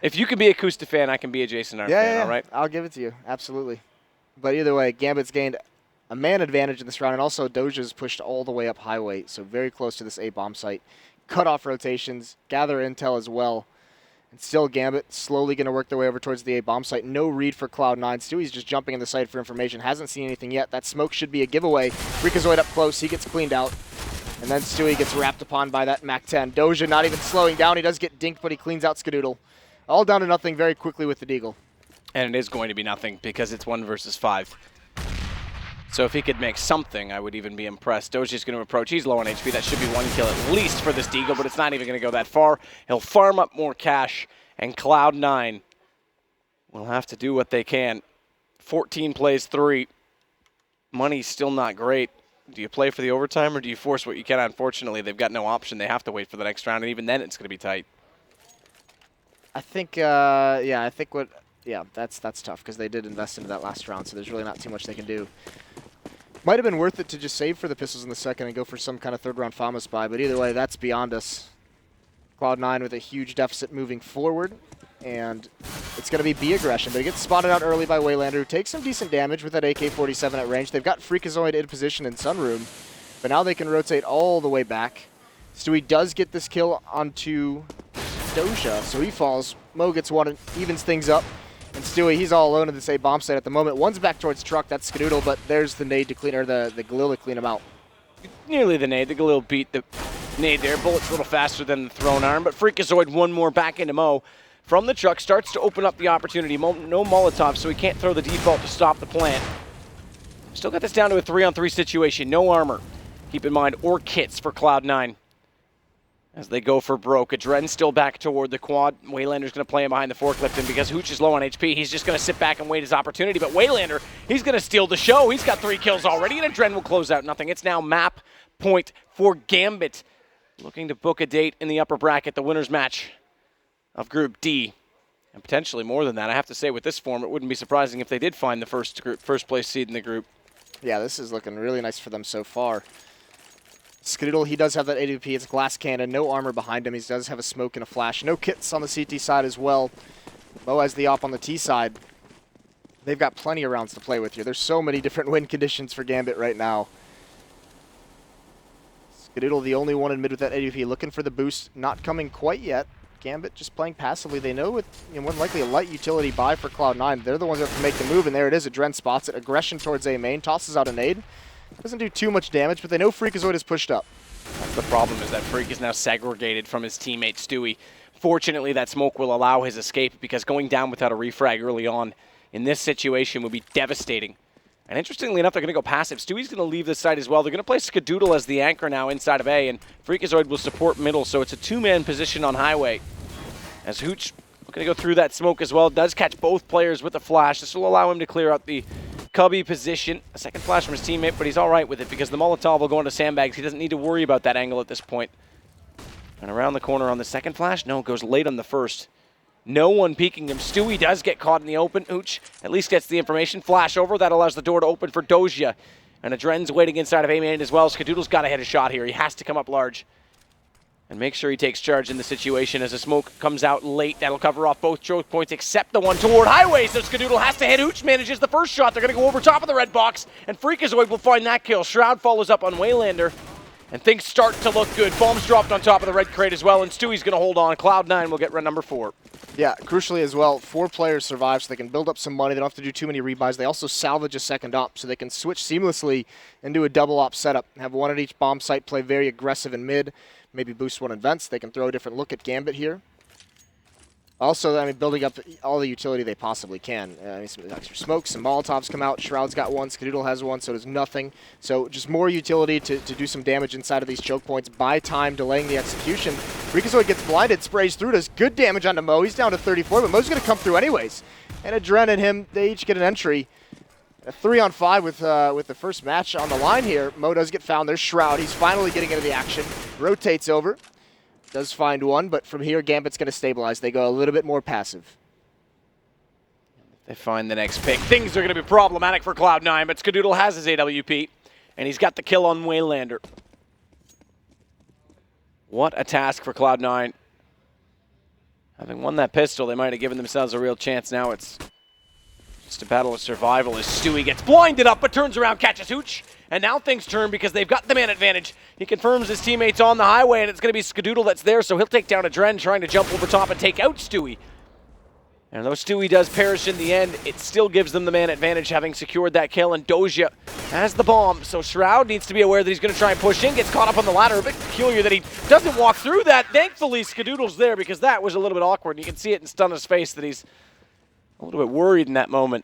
If you can be a Kusta fan, I can be a Jason R fan, all right? I'll give it to you. Absolutely. But either way, Gambit's gained a man advantage in this round, and also Doja's pushed all the way up highway, so very close to this A bomb site. Cut off rotations, gather intel as well. And still Gambit slowly going to work their way over towards the A bomb site. No read for Cloud9. Stewie's just jumping in the site for information. Hasn't seen anything yet. That smoke should be a giveaway. Freakazoid up close. He gets cleaned out. And then Stewie gets wrapped upon by that MAC-10. Doja not even slowing down. He does get dinked, but he cleans out Skadoodle. All down to nothing very quickly with the Deagle. And it is going to be nothing because it's 1 versus 5. So if he could make something, I would even be impressed. Doja's going to approach. He's low on HP. That should be 1 kill at least for this Deagle, but it's not even going to go that far. He'll farm up more cash, and Cloud9 will have to do what they can. 14 plays 3. Money's still not great. Do you play for the overtime, or do you force what you can? Unfortunately, they've got no option. They have to wait for the next round, and even then it's going to be tight. I think, that's tough because they did invest into that last round, so there's really not too much they can do. Might have been worth it to just save for the pistols in the second and go for some kind of 3rd round Famas buy, but either way, that's beyond us. Cloud9 with a huge deficit moving forward, and it's going to be B aggression, but he gets spotted out early by Waylander, who takes some decent damage with that AK-47 at range. They've got Freakazoid in position in Sunroom, but now they can rotate all the way back. Stewie does get this kill onto Doja, so he falls. Mo gets 1 and evens things up. And Stewie, he's all alone in this A bomb site at the moment. 1's back towards truck, that's Skadoodle, but there's the nade to clean, or the Galil to clean him out. Nearly the nade. The Galil beat the nade there. Bullet's a little faster than the thrown arm, but Freakazoid 1 more back into Mo. From the truck, starts to open up the opportunity. Mo, no Molotov, so he can't throw the default to stop the plant. Still got this down to a 3-on-3 situation. No armor, keep in mind, or kits for Cloud9. As they go for broke. Adren's still back toward the quad. Waylander's going to play him behind the forklift, and because Hooch is low on HP, he's just going to sit back and wait his opportunity. But Waylander, he's going to steal the show. He's got 3 kills already, and Adren will close out nothing. It's now map point for Gambit, looking to book a date in the upper bracket, the winner's match of Group D. And potentially more than that. I have to say, with this form, it wouldn't be surprising if they did find the first place seed in the group. Yeah, this is looking really nice for them so far. Skadoodle, he does have that AWP. It's glass cannon, no armor behind him. He does have a smoke and a flash. No kits on the CT side as well. Mo has the op on the T side. They've got plenty of rounds to play with here. There's so many different win conditions for Gambit right now. Skadoodle, the only one in mid with that AWP, looking for the boost. Not coming quite yet. Gambit just playing passively. They know it's more than likely a light utility buy for Cloud9. They're the ones that have to make the move, and there it is. Adren spots it. Aggression towards A main. Tosses out a nade. Doesn't do too much damage, but they know Freakazoid is pushed up. That's the problem, is that Freak is now segregated from his teammate Stewie. Fortunately, that smoke will allow his escape, because going down without a refrag early on in this situation would be devastating. And interestingly enough, they're going to go passive. Stewie's going to leave this side as well. They're going to play Skadoodle as the anchor now inside of A, and Freakazoid will support middle, so it's a two-man position on highway. As Hooch going to go through that smoke as well. Does catch both players with a flash. This will allow him to clear out the Cubby position. A second flash from his teammate, but he's all right with it because the Molotov will go into sandbags. He doesn't need to worry about that angle at this point. And around the corner on the second flash. No, goes late on the first. No one peeking him. Stewie does get caught in the open. Hooch at least gets the information. Flash over. That allows the door to open for Doja. And Adren's waiting inside of A-main as well. Skadoodle's got to hit a shot here. He has to come up large and make sure he takes charge in the situation as the smoke comes out late. That'll cover off both choke points except the one toward highway, so Skadoodle has to hit. Hooch manages the first shot. They're going to go over top of the red box, and Freakazoid will find that kill. Shroud follows up on Waylander, and things start to look good. Bombs dropped on top of the red crate as well, and Stewie's going to hold on. Cloud9 will get run number 4. Yeah, crucially as well, 4 players survive, so they can build up some money. They don't have to do too many rebuys. They also salvage a second op, so they can switch seamlessly and do a double op setup. Have one at each bomb site, play very aggressive in mid, maybe boost one in vents. They can throw a different look at Gambit here. Also, I mean, building up all the utility they possibly can. I mean, some extra smokes, some Molotovs come out. Shroud's got one, Skadoodle has one, so does nothing. So just more utility to do some damage inside of these choke points. Buy time, delaying the execution. Freakazoid gets blinded, sprays through, does good damage onto Mo. He's down to 34, but Mo's going to come through anyways. And Adren and him, they each get an entry. A 3-on-5 with the first match on the line here. Mo does get found. There's Shroud. He's finally getting into the action. Rotates over. Does find one, but from here, Gambit's going to stabilize. They go a little bit more passive. They find the next pick. Things are going to be problematic for Cloud9, but Skadoodle has his AWP, and he's got the kill on Waylander. What a task for Cloud9. Having won that pistol, they might have given themselves a real chance. Now it's just a battle of survival as Stewie gets blinded up, but turns around, catches Hooch. And now things turn because they've got the man advantage. He confirms his teammates on the highway, and it's going to be Skadoodle that's there, so he'll take down Adren, trying to jump over top and take out Stewie. And though Stewie does perish in the end, it still gives them the man advantage, having secured that kill, and Doja has the bomb. So Shroud needs to be aware that he's going to try and push in, gets caught up on the ladder. A bit peculiar that he doesn't walk through that. Thankfully, Skadoodle's there, because that was a little bit awkward. You can see it in Stunner's face that he's a little bit worried in that moment.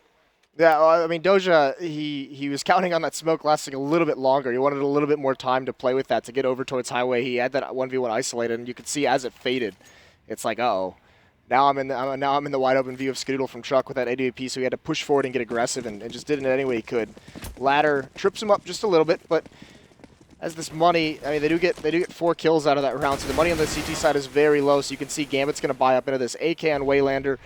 Yeah, well, I mean, Doja, he was counting on that smoke lasting a little bit longer. He wanted a little bit more time to play with that, to get over towards highway. He had that 1v1 isolated, and you could see as it faded, it's like, uh-oh. Now I'm in the wide open view of Skadoodle from truck with that AWP, so he had to push forward and get aggressive, and just did it any way he could. Ladder trips him up just a little bit, but as this money, I mean, they do get 4 kills out of that round, so the money on the CT side is very low, so you can see Gambit's going to buy up into this AK on Waylander.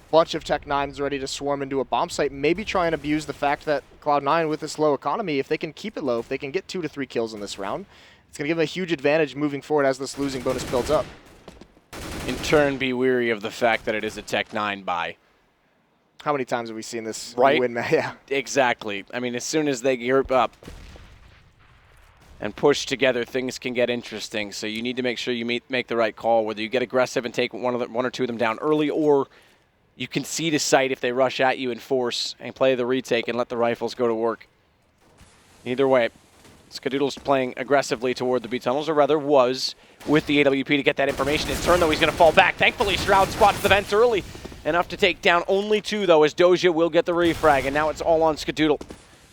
Bunch of Tech-9s ready to swarm into a bomb site, maybe try and abuse the fact that Cloud9, with this low economy, if they can keep it low, if they can get 2 to 3 kills in this round, it's going to give them a huge advantage moving forward as this losing bonus builds up. In turn, be weary of the fact that it is a Tech-9 buy. How many times have we seen this right? win? Yeah, exactly. I mean, as soon as they gear up and push together, things can get interesting. So you need to make sure you make the right call, whether you get aggressive and take one or two of them down early, or you concede a sight if they rush at you in force and play the retake and let the rifles go to work. Either way, Skadoodle's playing aggressively toward the B tunnels, or rather was, with the AWP to get that information. His turn, though, he's going to fall back. Thankfully, Shroud spots the vents early. Enough to take down only 2, though, as Doja will get the refrag, and now it's all on Skadoodle.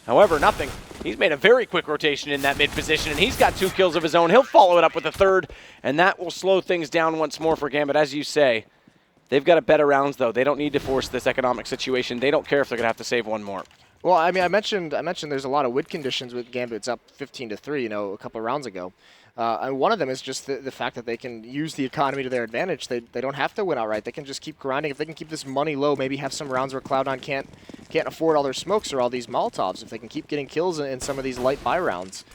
However, nothing. He's made a very quick rotation in that mid position, and he's got 2 kills of his own. He'll follow it up with a 3rd, and that will slow things down once more for Gambit, as you say. They've got a better rounds, though. They don't need to force this economic situation. They don't care if they're going to have to save 1 more. Well, I mean, I mentioned there's a lot of win conditions with Gambit. It's up 15-3, you know, a couple of rounds ago. And one of them is just the fact that they can use the economy to their advantage. They don't have to win outright. They can just keep grinding. If they can keep this money low, maybe have some rounds where Cloud9 can't afford all their smokes or all these Molotovs. If they can keep getting kills in some of these light buy rounds,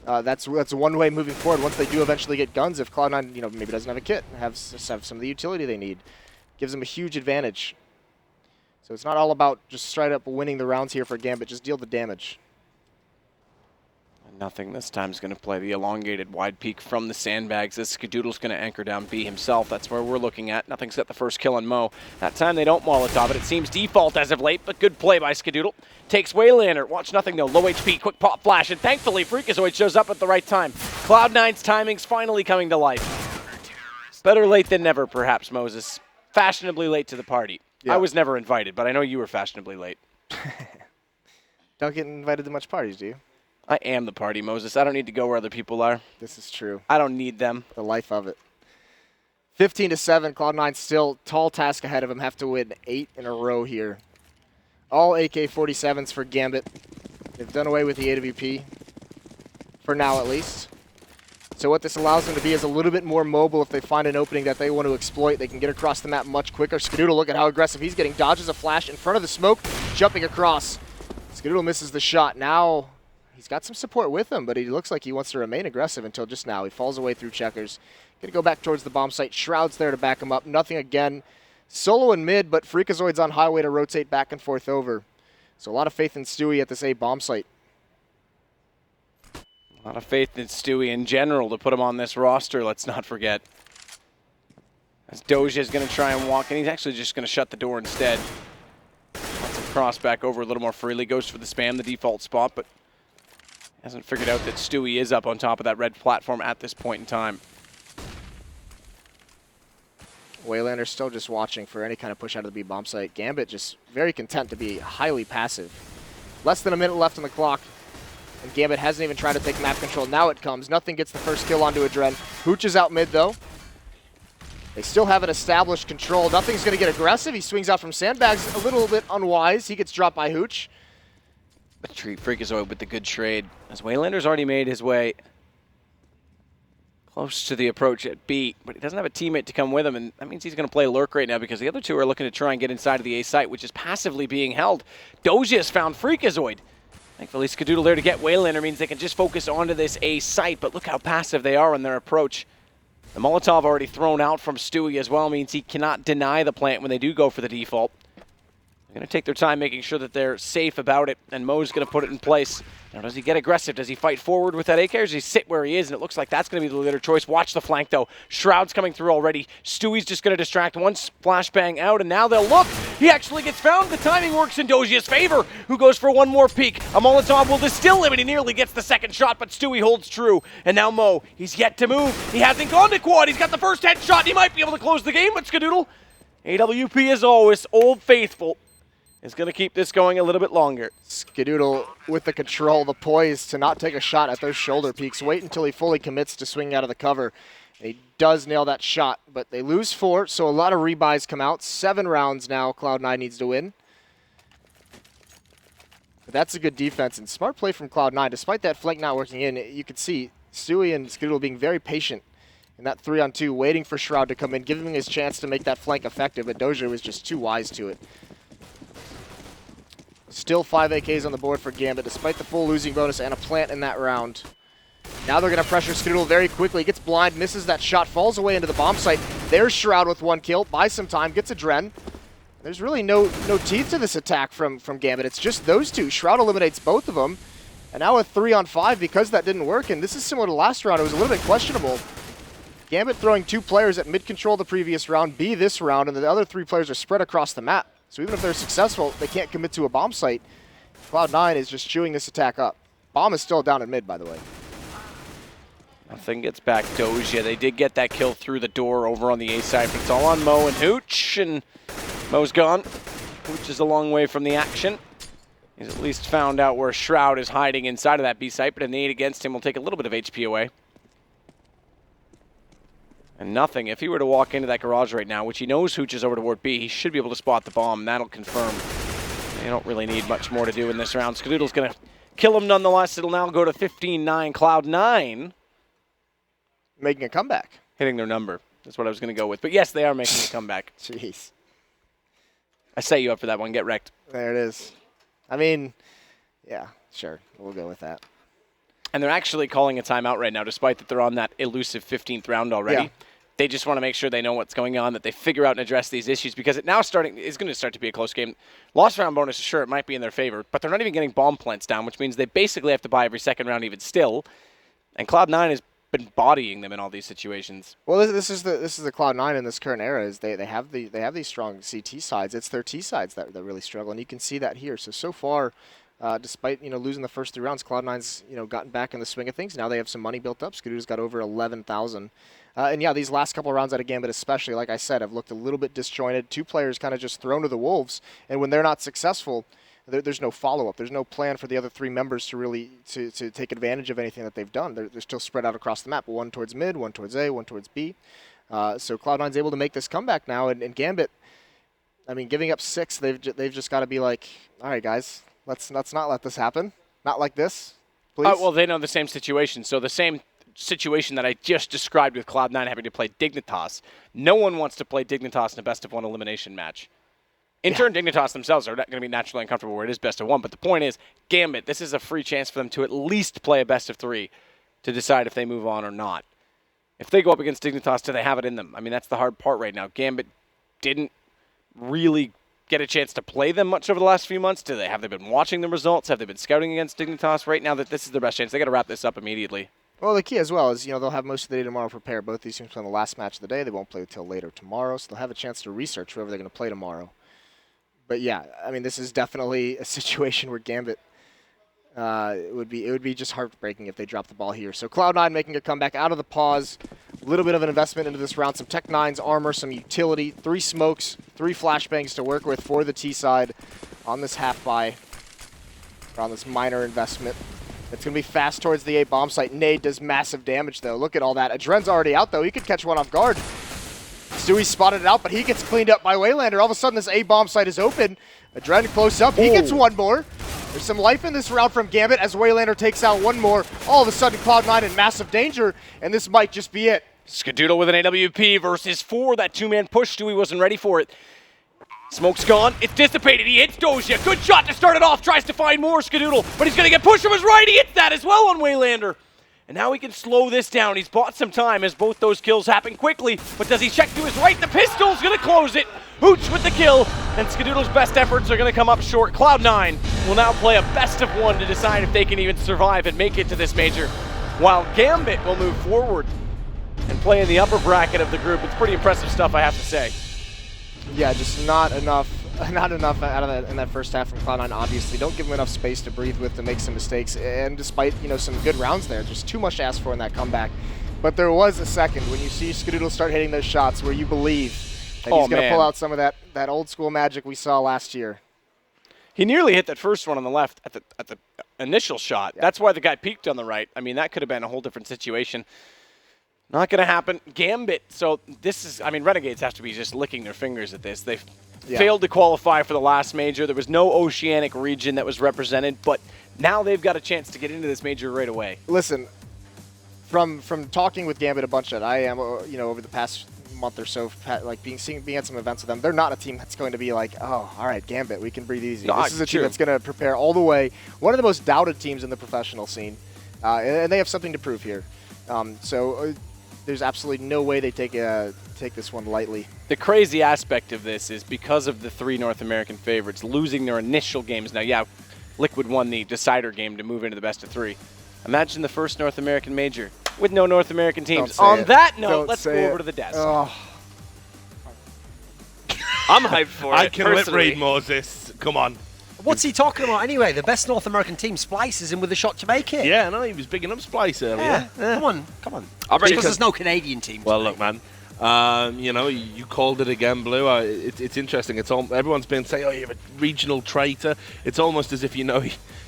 that's one way moving forward. Once they do eventually get guns, if Cloud9, you know, maybe doesn't have a kit, have some of the utility they need, gives them a huge advantage. So it's not all about just straight up winning the rounds here for Gambit. Just deal the damage. Nothing this time is going to play the elongated wide peak from the sandbags as Skadoodle's going to anchor down B himself. That's where we're looking at. Nothing's got the first kill on Mo. That time they don't Molotov it. It seems default as of late, but good play by Skadoodle. Takes Waylander. Watch nothing though. Low HP, quick pop flash, and thankfully Freakazoid shows up at the right time. Cloud9's timing's finally coming to life. Better late than never, perhaps, Moses. Fashionably late to the party. Yeah. I was never invited, but I know you were fashionably late. Don't get invited to much parties, do you? I am the party, Moses. I don't need to go where other people are. This is true. I don't need them. The life of it. 15-7, Cloud9 still tall task ahead of him. Have to win 8 in a row here. All AK-47s for Gambit. They've done away with the AWP, for now at least. So what this allows them to be is a little bit more mobile. If they find an opening that they want to exploit, they can get across the map much quicker. Skadoodle, look at how aggressive he's getting. Dodges a flash in front of the smoke, jumping across. Skadoodle misses the shot. Now he's got some support with him, but he looks like he wants to remain aggressive until just now. He falls away through checkers. Gonna go back towards the bomb site. Shroud's there to back him up. Nothing again. Solo in mid, but Freakazoid's on highway to rotate back and forth over. So a lot of faith in Stewie at this A bomb site. A lot of faith in Stewie in general to put him on this roster, let's not forget. As Doja is going to try and walk, and he's actually just going to shut the door instead. Wants to cross back over a little more freely, goes for the spam, the default spot, but hasn't figured out that Stewie is up on top of that red platform at this point in time. Waylander's still just watching for any kind of push out of the B bomb site. Gambit just very content to be highly passive. Less than a minute left on the clock. And Gambit hasn't even tried to take map control. Now it comes. Nothing gets the first kill onto Adren. Hooch is out mid, though. They still haven't established control. Nothing's going to get aggressive. He swings out from sandbags. A little bit unwise. He gets dropped by Hooch. But Freakazoid with the good trade. As Waylander's already made his way close to the approach at B, but he doesn't have a teammate to come with him, and that means he's going to play Lurk right now because the other two are looking to try and get inside of the A site, which is passively being held. Doja has found Freakazoid. Thankfully, Skadoodle there to get Waylander means they can just focus onto this A site, but look how passive they are in their approach. The Molotov already thrown out from Stewie as well means he cannot deny the plant when they do go for the default. They're going to take their time making sure that they're safe about it, and Mo's going to put it in place. Now, does he get aggressive? Does he fight forward with that AK, or does he sit where he is? And it looks like that's going to be the later choice. Watch the flank, though. Shroud's coming through already. Stewie's just going to distract one flashbang out, and now they'll look. He actually gets found. The timing works in Dojia's favor, who goes for one more peek. A Molotov will distill him, and he nearly gets the second shot, but Stewie holds true. And now Mo, he's yet to move. He hasn't gone to quad. He's got the first headshot. He might be able to close the game, but Skadoodle, AWP as always, Old Faithful, is going to keep this going a little bit longer. Skadoodle with the control, the poise to not take a shot at those shoulder peaks. Wait until he fully commits to swinging out of the cover. And he does nail that shot, but they lose 4, so a lot of rebuys come out. 7 rounds now Cloud9 needs to win. But that's a good defense and smart play from Cloud9. Despite that flank not working in, you could see Stewie and Skadoodle being very patient in that 3-on-2, waiting for Shroud to come in, giving him his chance to make that flank effective, but Doja was just too wise to it. Still 5 AKs on the board for Gambit, despite the full losing bonus and a plant in that round. Now they're going to pressure Skadoodle very quickly. Gets blind, misses that shot, falls away into the bomb site. There's Shroud with 1 kill, buys some time, gets a Dren. There's really no teeth to this attack from Gambit. It's just those two. Shroud eliminates both of them. And now a 3-on-5 because that didn't work. And this is similar to last round. It was a little bit questionable. Gambit throwing 2 players at mid-control the previous round, B this round, and the other 3 players are spread across the map. So even if they're successful, they can't commit to a bomb site. Cloud9 is just chewing this attack up. Bomb is still down in mid, by the way. Nothing gets back Doja. They did get that kill through the door over on the A side, but it's all on Mo and Hooch, and Mo's gone. Hooch is a long way from the action. He's at least found out where Shroud is hiding inside of that B site, but an 8 against him will take a little bit of HP away. And nothing. If he were to walk into that garage right now, which he knows Hooch is over toward B, he should be able to spot the bomb. That'll confirm They don't really need much more to do in this round. Skadoodle's going to kill him nonetheless. It'll now go to 15-9. Cloud9 Making a comeback. hitting their number. That's what I was going to go with. But yes, they are making a comeback. Jeez. I set you up for that one. Get wrecked. There it is. I mean, yeah, sure. We'll go with that. And they're actually calling a timeout right now, despite that they're on that elusive 15th round already. Yeah. They just want to make sure they know what's going on, that they figure out and address these issues, because it's going to start to be a close game. Lost round bonus, sure, it might be in their favor, but they're not even getting bomb plants down, which means they basically have to buy every second round even still. And Cloud9 has been bodying them in all these situations. Well, this is the Cloud9 in this current era. Is they have these strong CT sides. It's their T sides that really struggle, and you can see that here. So far, despite losing the first 3 rounds, Cloud9's gotten back in the swing of things. Now they have some money built up. Skadoodle's got over 11,000. And yeah, these last couple of rounds out of Gambit especially, like I said, have looked a little bit disjointed. 2 players kind of just thrown to the wolves, and when they're not successful, there's no follow-up. There's no plan for the other 3 members to really to take advantage of anything that they've done. They're still spread out across the map, one towards mid, one towards A, one towards B. So Cloud9's able to make this comeback now, and Gambit, I mean, giving up 6, they've just got to be like, all right, guys, let's not let this happen. Not like this, please. Well, they know the same situation. So the same situation that I just described with Cloud9 having to play Dignitas. No one wants to play Dignitas in a best-of-1 elimination match. In turn, Dignitas themselves are not going to be naturally uncomfortable where it is best-of-1. But the point is, Gambit, this is a free chance for them to at least play a best-of-3 to decide if they move on or not. If they go up against Dignitas, do they have it in them? I mean, that's the hard part right now. Gambit didn't really get a chance to play them much over the last few months. Have they been watching the results? Have they been scouting against Dignitas? Right now, that this is their best chance. They got to wrap this up immediately. Well, the key as well is, they'll have most of the day tomorrow to prepare. Both these teams play on the last match of the day. They won't play until later tomorrow, so they'll have a chance to research whoever they're going to play tomorrow. But yeah, I mean, this is definitely a situation where Gambit, it would be just heartbreaking if they drop the ball here. So Cloud9 making a comeback out of the pause. A little bit of an investment into this round. Some Tech 9's armor, some utility, 3 smokes, 3 flashbangs to work with for the T side on this half buy, on this minor investment. It's going to be fast towards the A bomb site. Nade does massive damage, though. Look at all that. Adren's already out, though. He could catch one off guard. Stewie spotted it out, but he gets cleaned up by Waylander. All of a sudden, this A bomb site is open. Adren close up. He gets one more. There's some life in this round from Gambit as Waylander takes out one more. All of a sudden, Cloud9 in massive danger, and this might just be it. Skadoodle with an AWP versus 4. That 2-man push, Stewie wasn't ready for it. Smoke's gone. It's dissipated. He hits Doja. Good shot to start it off. Tries to find more Skadoodle, but he's going to get pushed from his right. He hits that as well on Waylander. And now he can slow this down. He's bought some time as both those kills happen quickly. But does he check to his right? The pistol's going to close it. Hooch with the kill. And Skadoodle's best efforts are going to come up short. Cloud9 will now play a best-of-1 to decide if they can even survive and make it to this major. While Gambit will move forward and play in the upper bracket of the group. It's pretty impressive stuff, I have to say. Yeah, just not enough out of that in that first half from Cloud9, obviously. Don't give them enough space to breathe with, to make some mistakes. And despite, some good rounds there, just too much to ask for in that comeback. But there was a second when you see Skadoodle start hitting those shots where you believe that he's going to pull out some of that old school magic we saw last year. He nearly hit that first one on the left at the initial shot. Yeah. That's why the guy peeked on the right. I mean, that could have been a whole different situation. Not going to happen. Gambit, so this is, Renegades have to be just licking their fingers at this. They've failed to qualify for the last major. There was no Oceanic region that was represented, but now they've got a chance to get into this major right away. Listen, from talking with Gambit a bunch that I am, over the past month or so, like being at some events with them, they're not a team that's going to be like, oh, all right, Gambit, we can breathe easy. This is a team that's going to prepare all the way. One of the most doubted teams in the professional scene, and they have something to prove here. There's absolutely no way they take this one lightly. The crazy aspect of this is because of the 3 North American favorites losing their initial games. Now, yeah, Liquid won the decider game to move into the best of 3. Imagine the first North American major with no North American teams. On that note, let's go over to the desk. Oh. I'm hyped for it. I can lip read Moses. Come on. What's he talking about anyway? The best North American team splices him with a shot to make it. Yeah, no, he was bigging up Splice earlier. Yeah. Come on. I'm ready Because there's no Canadian team. Well, look, man, You know, you called it again, Blue. It's interesting. Everyone's been saying, "Oh, you're a regional traitor." It's almost as if you know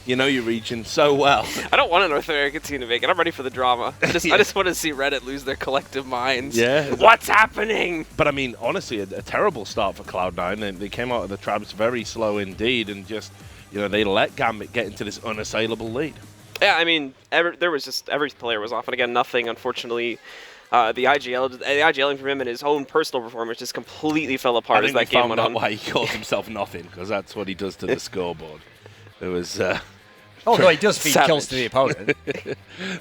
your region so well. I don't want a North American team to make it. I'm ready for the drama. I just want to see Reddit lose their collective minds. Yeah. What's happening? But I mean, honestly, a terrible start for Cloud9. They came out of the traps very slow indeed, and just they let Gambit get into this unassailable lead. Yeah, I mean, every player was off, and again, nothing, unfortunately. The IGLing from him and his own personal performance just completely fell apart as that game went on. I think we found out why he calls himself nothing, because that's what he does to the scoreboard. It was... oh, no, he does feed kills to the opponent.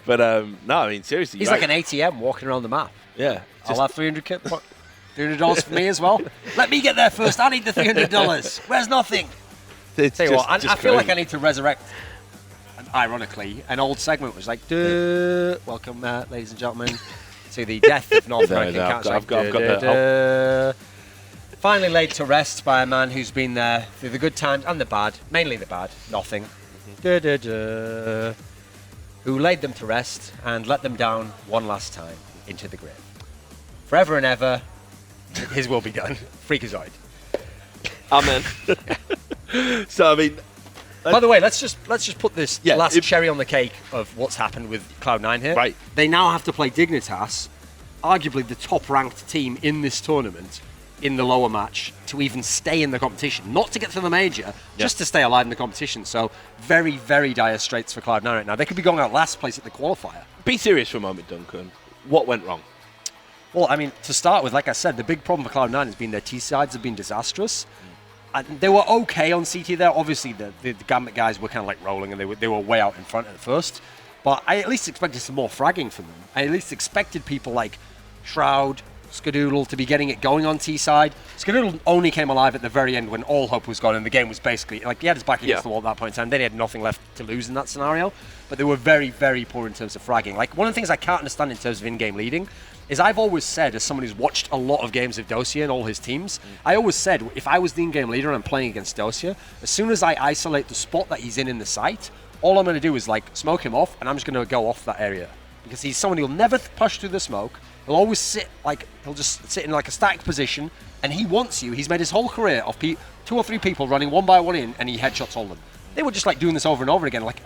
But, no, I mean, seriously. He's like an ATM walking around the map. Yeah. I'll have $300 for me as well. Let me get there first. I need the $300. Where's nothing? Tell you what, I feel like I need to resurrect, ironically, an old segment which was like, duh, welcome, ladies and gentlemen, to the death of North American cats. I've got that. Finally laid to rest by a man who's been there through the good times and the bad, mainly the bad, nothing. Who laid them to rest and let them down one last time into the grave. Forever and ever, his will be done. Freakazoid. Amen. So, I mean... By the way, let's just put this last cherry on the cake of what's happened with Cloud9 here. Right. They now have to play Dignitas, arguably the top-ranked team in this tournament, in the lower match, to even stay in the competition. Not to get to the major, just to stay alive in the competition. So very, very dire straits for Cloud9 right now. They could be going out last place at the qualifier. Be serious for a moment, Duncan. What went wrong? Well, I mean, to start with, like I said, the big problem for Cloud9 has been their T-sides have been disastrous. And they were okay on CT there. Obviously, the Gambit guys were kind of like rolling, and they were way out in front at first. But I at least expected some more fragging from them. I at least expected people like Shroud, Skadoodle to be getting it going on T-side. Skadoodle only came alive at the very end when all hope was gone, and the game was basically, like, he had his back against the wall at that point in time. Then he had nothing left to lose in that scenario. But they were very, very poor in terms of fragging. Like, one of the things I can't understand in terms of in-game leading is I've always said, as someone who's watched a lot of games of Dosia and all his teams, I always said, if I was the in-game leader and I'm playing against Dosia, as soon as I isolate the spot that he's in the site, all I'm going to do is, like, smoke him off, and I'm just going to go off that area. Because he's someone who'll never push through the smoke. He'll always sit, like, he'll just sit in, like, a static position, and he wants you. He's made his whole career of 2 or 3 people running one by one in, and he headshots all of them. They were just, like, doing this over and over again, like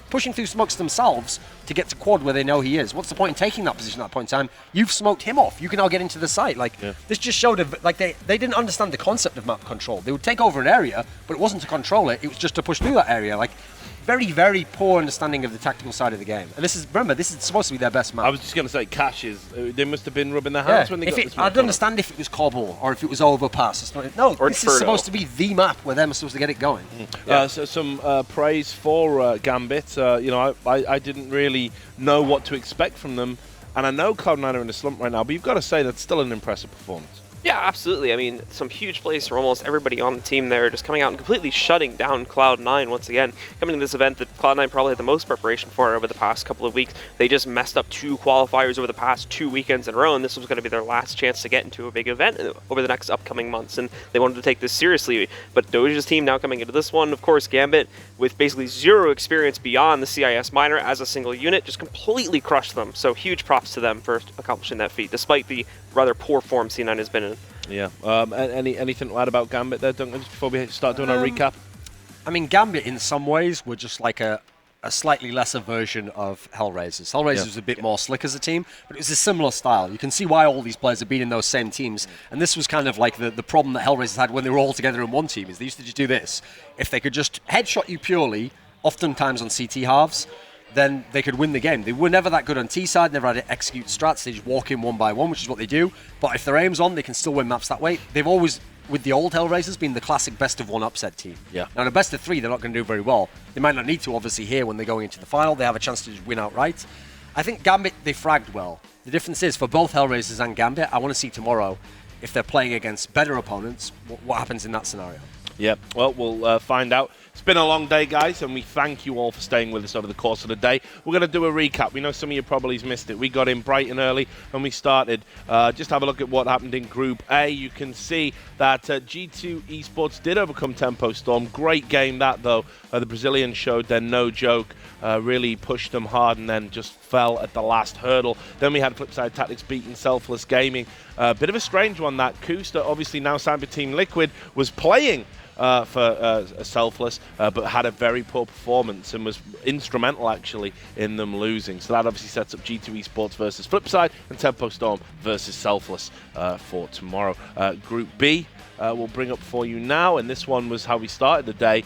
pushing through smokes themselves to get to quad where they know he is. What's the point in taking that position at that point in time? You've smoked him off. You can now get into the site. Like, this just showed, like, they didn't understand the concept of map control. They would take over an area, but it wasn't to control it. It was just to push through that area. Like, very, very poor understanding of the tactical side of the game. And this is supposed to be their best map. I was just going to say, Cash they must have been rubbing their hands when they got this I'd understand if it was Cobble or if it was Overpass. No, this is supposed to be the map where they're supposed to get it going. So some praise for Gambit. I didn't really know what to expect from them. And I know Cloud9 are in a slump right now, but you've got to say that's still an impressive performance. Yeah, absolutely. I mean, some huge plays for almost everybody on the team there, just coming out and completely shutting down Cloud9 once again. Coming to this event that Cloud9 probably had the most preparation for over the past couple of weeks. They just messed up 2 qualifiers over the past 2 weekends in a row, and this was going to be their last chance to get into a big event over the next upcoming months, and they wanted to take this seriously. But Doja's team now coming into this one, of course, Gambit, with basically 0 experience beyond the CIS minor as a single unit, just completely crushed them. So huge props to them for accomplishing that feat, despite the rather poor form C9 has been in. Yeah. Anything to add about Gambit there, Duncan, just before we start doing our recap? I mean, Gambit in some ways were just like a slightly lesser version of Hellraisers. Hellraisers was a bit more slick as a team, but it was a similar style. You can see why all these players have been in those same teams, and this was kind of like the problem that Hellraisers had when they were all together in one team, is they used to just do this. If they could just headshot you purely, oftentimes on CT halves, then they could win the game. They were never that good on T-side, never had to execute strats. They just walk in one by one, which is what they do. But if their aim's on, they can still win maps that way. They've always, with the old Hellraisers, been the classic best-of-1 upset team. Yeah. Now, in a best-of-3, they're not going to do very well. They might not need to, obviously, here when they're going into the final. They have a chance to just win outright. I think Gambit, they fragged well. The difference is, for both Hellraisers and Gambit, I want to see tomorrow, if they're playing against better opponents, what happens in that scenario. Yeah, well, we'll find out. It's been a long day, guys, and we thank you all for staying with us over the course of the day. We're going to do a recap. We know some of you probably missed it. We got in bright and early when we started. Just have a look at what happened in Group A. You can see that G2 Esports did overcome Tempo Storm. Great game that, though. The Brazilians showed they're no joke. Really pushed them hard and then just fell at the last hurdle. Then we had Flipside Tactics beating Selfless Gaming. Bit of a strange one, that Kusta, obviously now signed with Team Liquid, was playing for Selfless, but had a very poor performance and was instrumental actually in them losing. So that obviously sets up G2 Esports versus Flipside and Tempo Storm versus Selfless for tomorrow. Group B, we'll bring up for you now, and this one was how we started the day.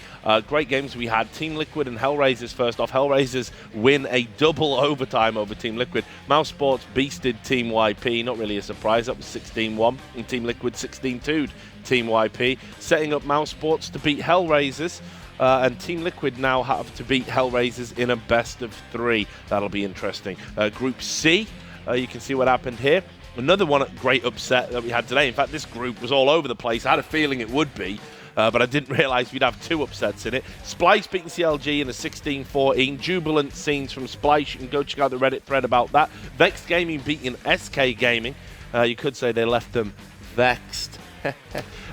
Great games we had. Team Liquid and Hellraisers first off. Hellraisers win a double overtime over Team Liquid. Mouse Sports beasted Team YP, not really a surprise. That was 16-1, and Team Liquid 16-2'd Team YP, setting up Mouse Sports to beat Hellraisers. And Team Liquid now have to beat Hellraisers in a best of 3. That'll be interesting. Group C, you can see what happened here. Another one great upset that we had today. In fact, this group was all over the place. I had a feeling it would be, but I didn't realize we'd have 2 upsets in it. Splice beating CLG in a 16-14. Jubilant scenes from Splice. You can go check out the Reddit thread about that. Vex Gaming beating SK Gaming. You could say they left them vexed.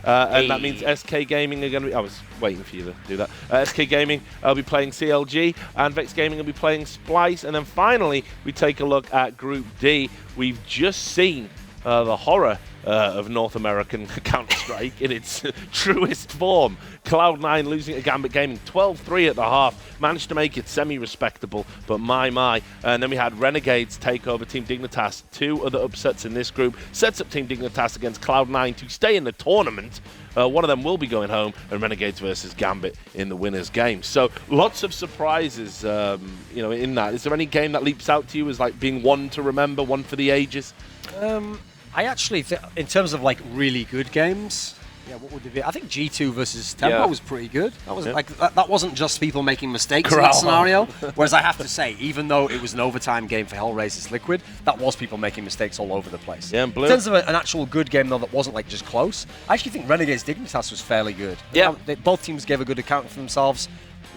And that means SK Gaming are going to be... I was waiting for you to do that. SK Gaming will be playing CLG, and Vex Gaming will be playing Splice. And then finally, we take a look at Group D. We've just seen the horror of North American Counter-Strike in its truest form. Cloud9 losing to Gambit Gaming 12-3 at the half. Managed to make it semi-respectable, but my. And then we had Renegades take over Team Dignitas. 2 other upsets in this group. Sets up Team Dignitas against Cloud9 to stay in the tournament. One of them will be going home, and Renegades versus Gambit in the winner's game. So lots of surprises, in that. Is there any game that leaps out to you as like being one to remember, one for the ages? I actually think, in terms of like really good games, what would it be? I think G2 versus Tempo was pretty good. That was that wasn't just people making mistakes in that scenario. Whereas I have to say, even though it was an overtime game for Hellraisers Liquid, that was people making mistakes all over the place. Yeah, and Blue. In terms of an actual good game though, that wasn't like just close, I actually think Renegades Dignitas was fairly good. Yeah, both teams gave a good account for themselves.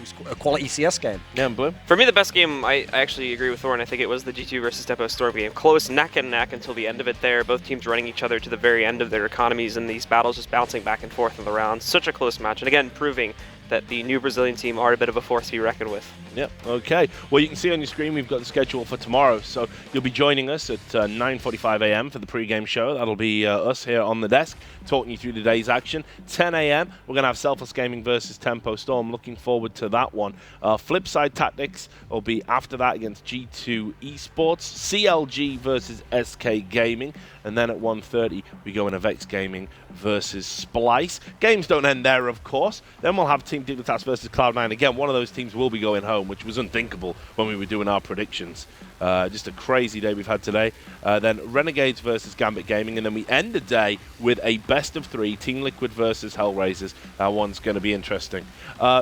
It was a quality CS game. Yeah, and Blue. For me, the best game, I actually agree with Thorn. I think it was the G2 versus Tempo Storm game. Close, neck and neck until the end of it there. Both teams running each other to the very end of their economies in these battles, just bouncing back and forth in the round. Such a close match. And again, proving that the new Brazilian team are a bit of a force to be reckoned with. Yep, okay. Well, you can see on your screen we've got the schedule for tomorrow. So you'll be joining us at 9:45 a.m. for the pre-game show. That'll be us here on the desk talking you through today's action. 10 a.m. we're going to have Selfless Gaming versus Tempo Storm. Looking forward to that one. Flipside Tactics will be after that against G2 Esports. CLG versus SK Gaming. And then at 1:30 we go in a Vex Gaming versus Splice. Games don't end there, of course. Then we'll have Team Dignitas versus Cloud9. Again, one of those teams will be going home, which was unthinkable when we were doing our predictions. Just a crazy day we've had today. Then Renegades versus Gambit Gaming, and then we end the day with a best of 3, Team Liquid versus Hellraisers. That one's going to be interesting.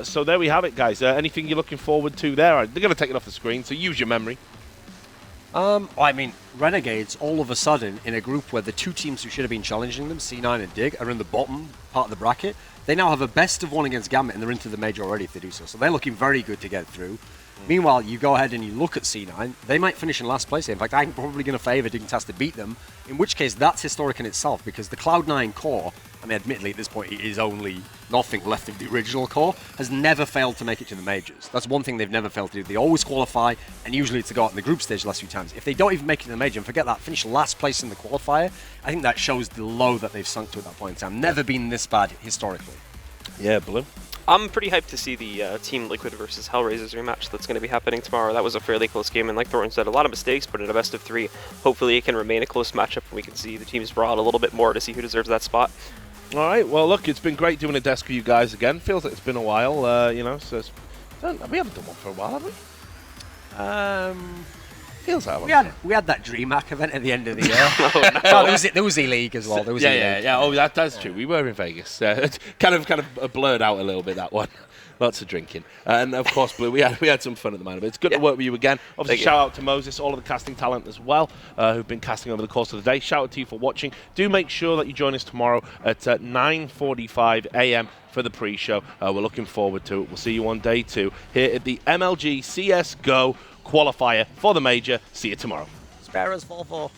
So there we have it, guys. Anything you're looking forward to there? They're going to take it off the screen, so use your memory. I mean, Renegades, all of a sudden, in a group where the 2 teams who should have been challenging them, C9 and Dig, are in the bottom part of the bracket. They now have a best of 1 against Gambit, and they're into the major already if they do so. So they're looking very good to get through. Meanwhile, you go ahead and you look at C9, they might finish in last place here. In fact, I'm probably going to favour Dignitas to beat them, in which case that's historic in itself, because the Cloud9 core, I mean, admittedly, at this point, it is only nothing left of the original core, has never failed to make it to the majors. That's one thing they've never failed to do. They always qualify, and usually it's to go out in the group stage the last few times. If they don't even make it to the major, and forget that, finish last place in the qualifier, I think that shows the low that they've sunk to at that point in time. Never been this bad historically. Yeah, Blue. I'm pretty hyped to see the Team Liquid versus Hellraisers rematch that's going to be happening tomorrow. That was a fairly close game, and like Thornton said, a lot of mistakes, but in a best of 3, hopefully it can remain a close matchup, and we can see the teams brawl a little bit more to see who deserves that spot. All right, well, look, it's been great doing a desk with you guys again. Feels like it's been a while, so we haven't done one for a while, have we? Feels like we had that DreamHack event at the end of the year. There was E-League as well. There was E-League. Oh, that's true. We were in Vegas. Kind of blurred out a little bit, that one. Lots of drinking. And, of course, Blue, we had some fun at the moment. But it's good to work with you again. Obviously, shout out to Moses, all of the casting talent as well, who've been casting over the course of the day. Shout out to you for watching. Do make sure that you join us tomorrow at 9:45 a.m. for the pre-show. We're looking forward to it. We'll see you on day 2 here at the MLG CS GO Qualifier for the Major. See you tomorrow. Spare us 4-4.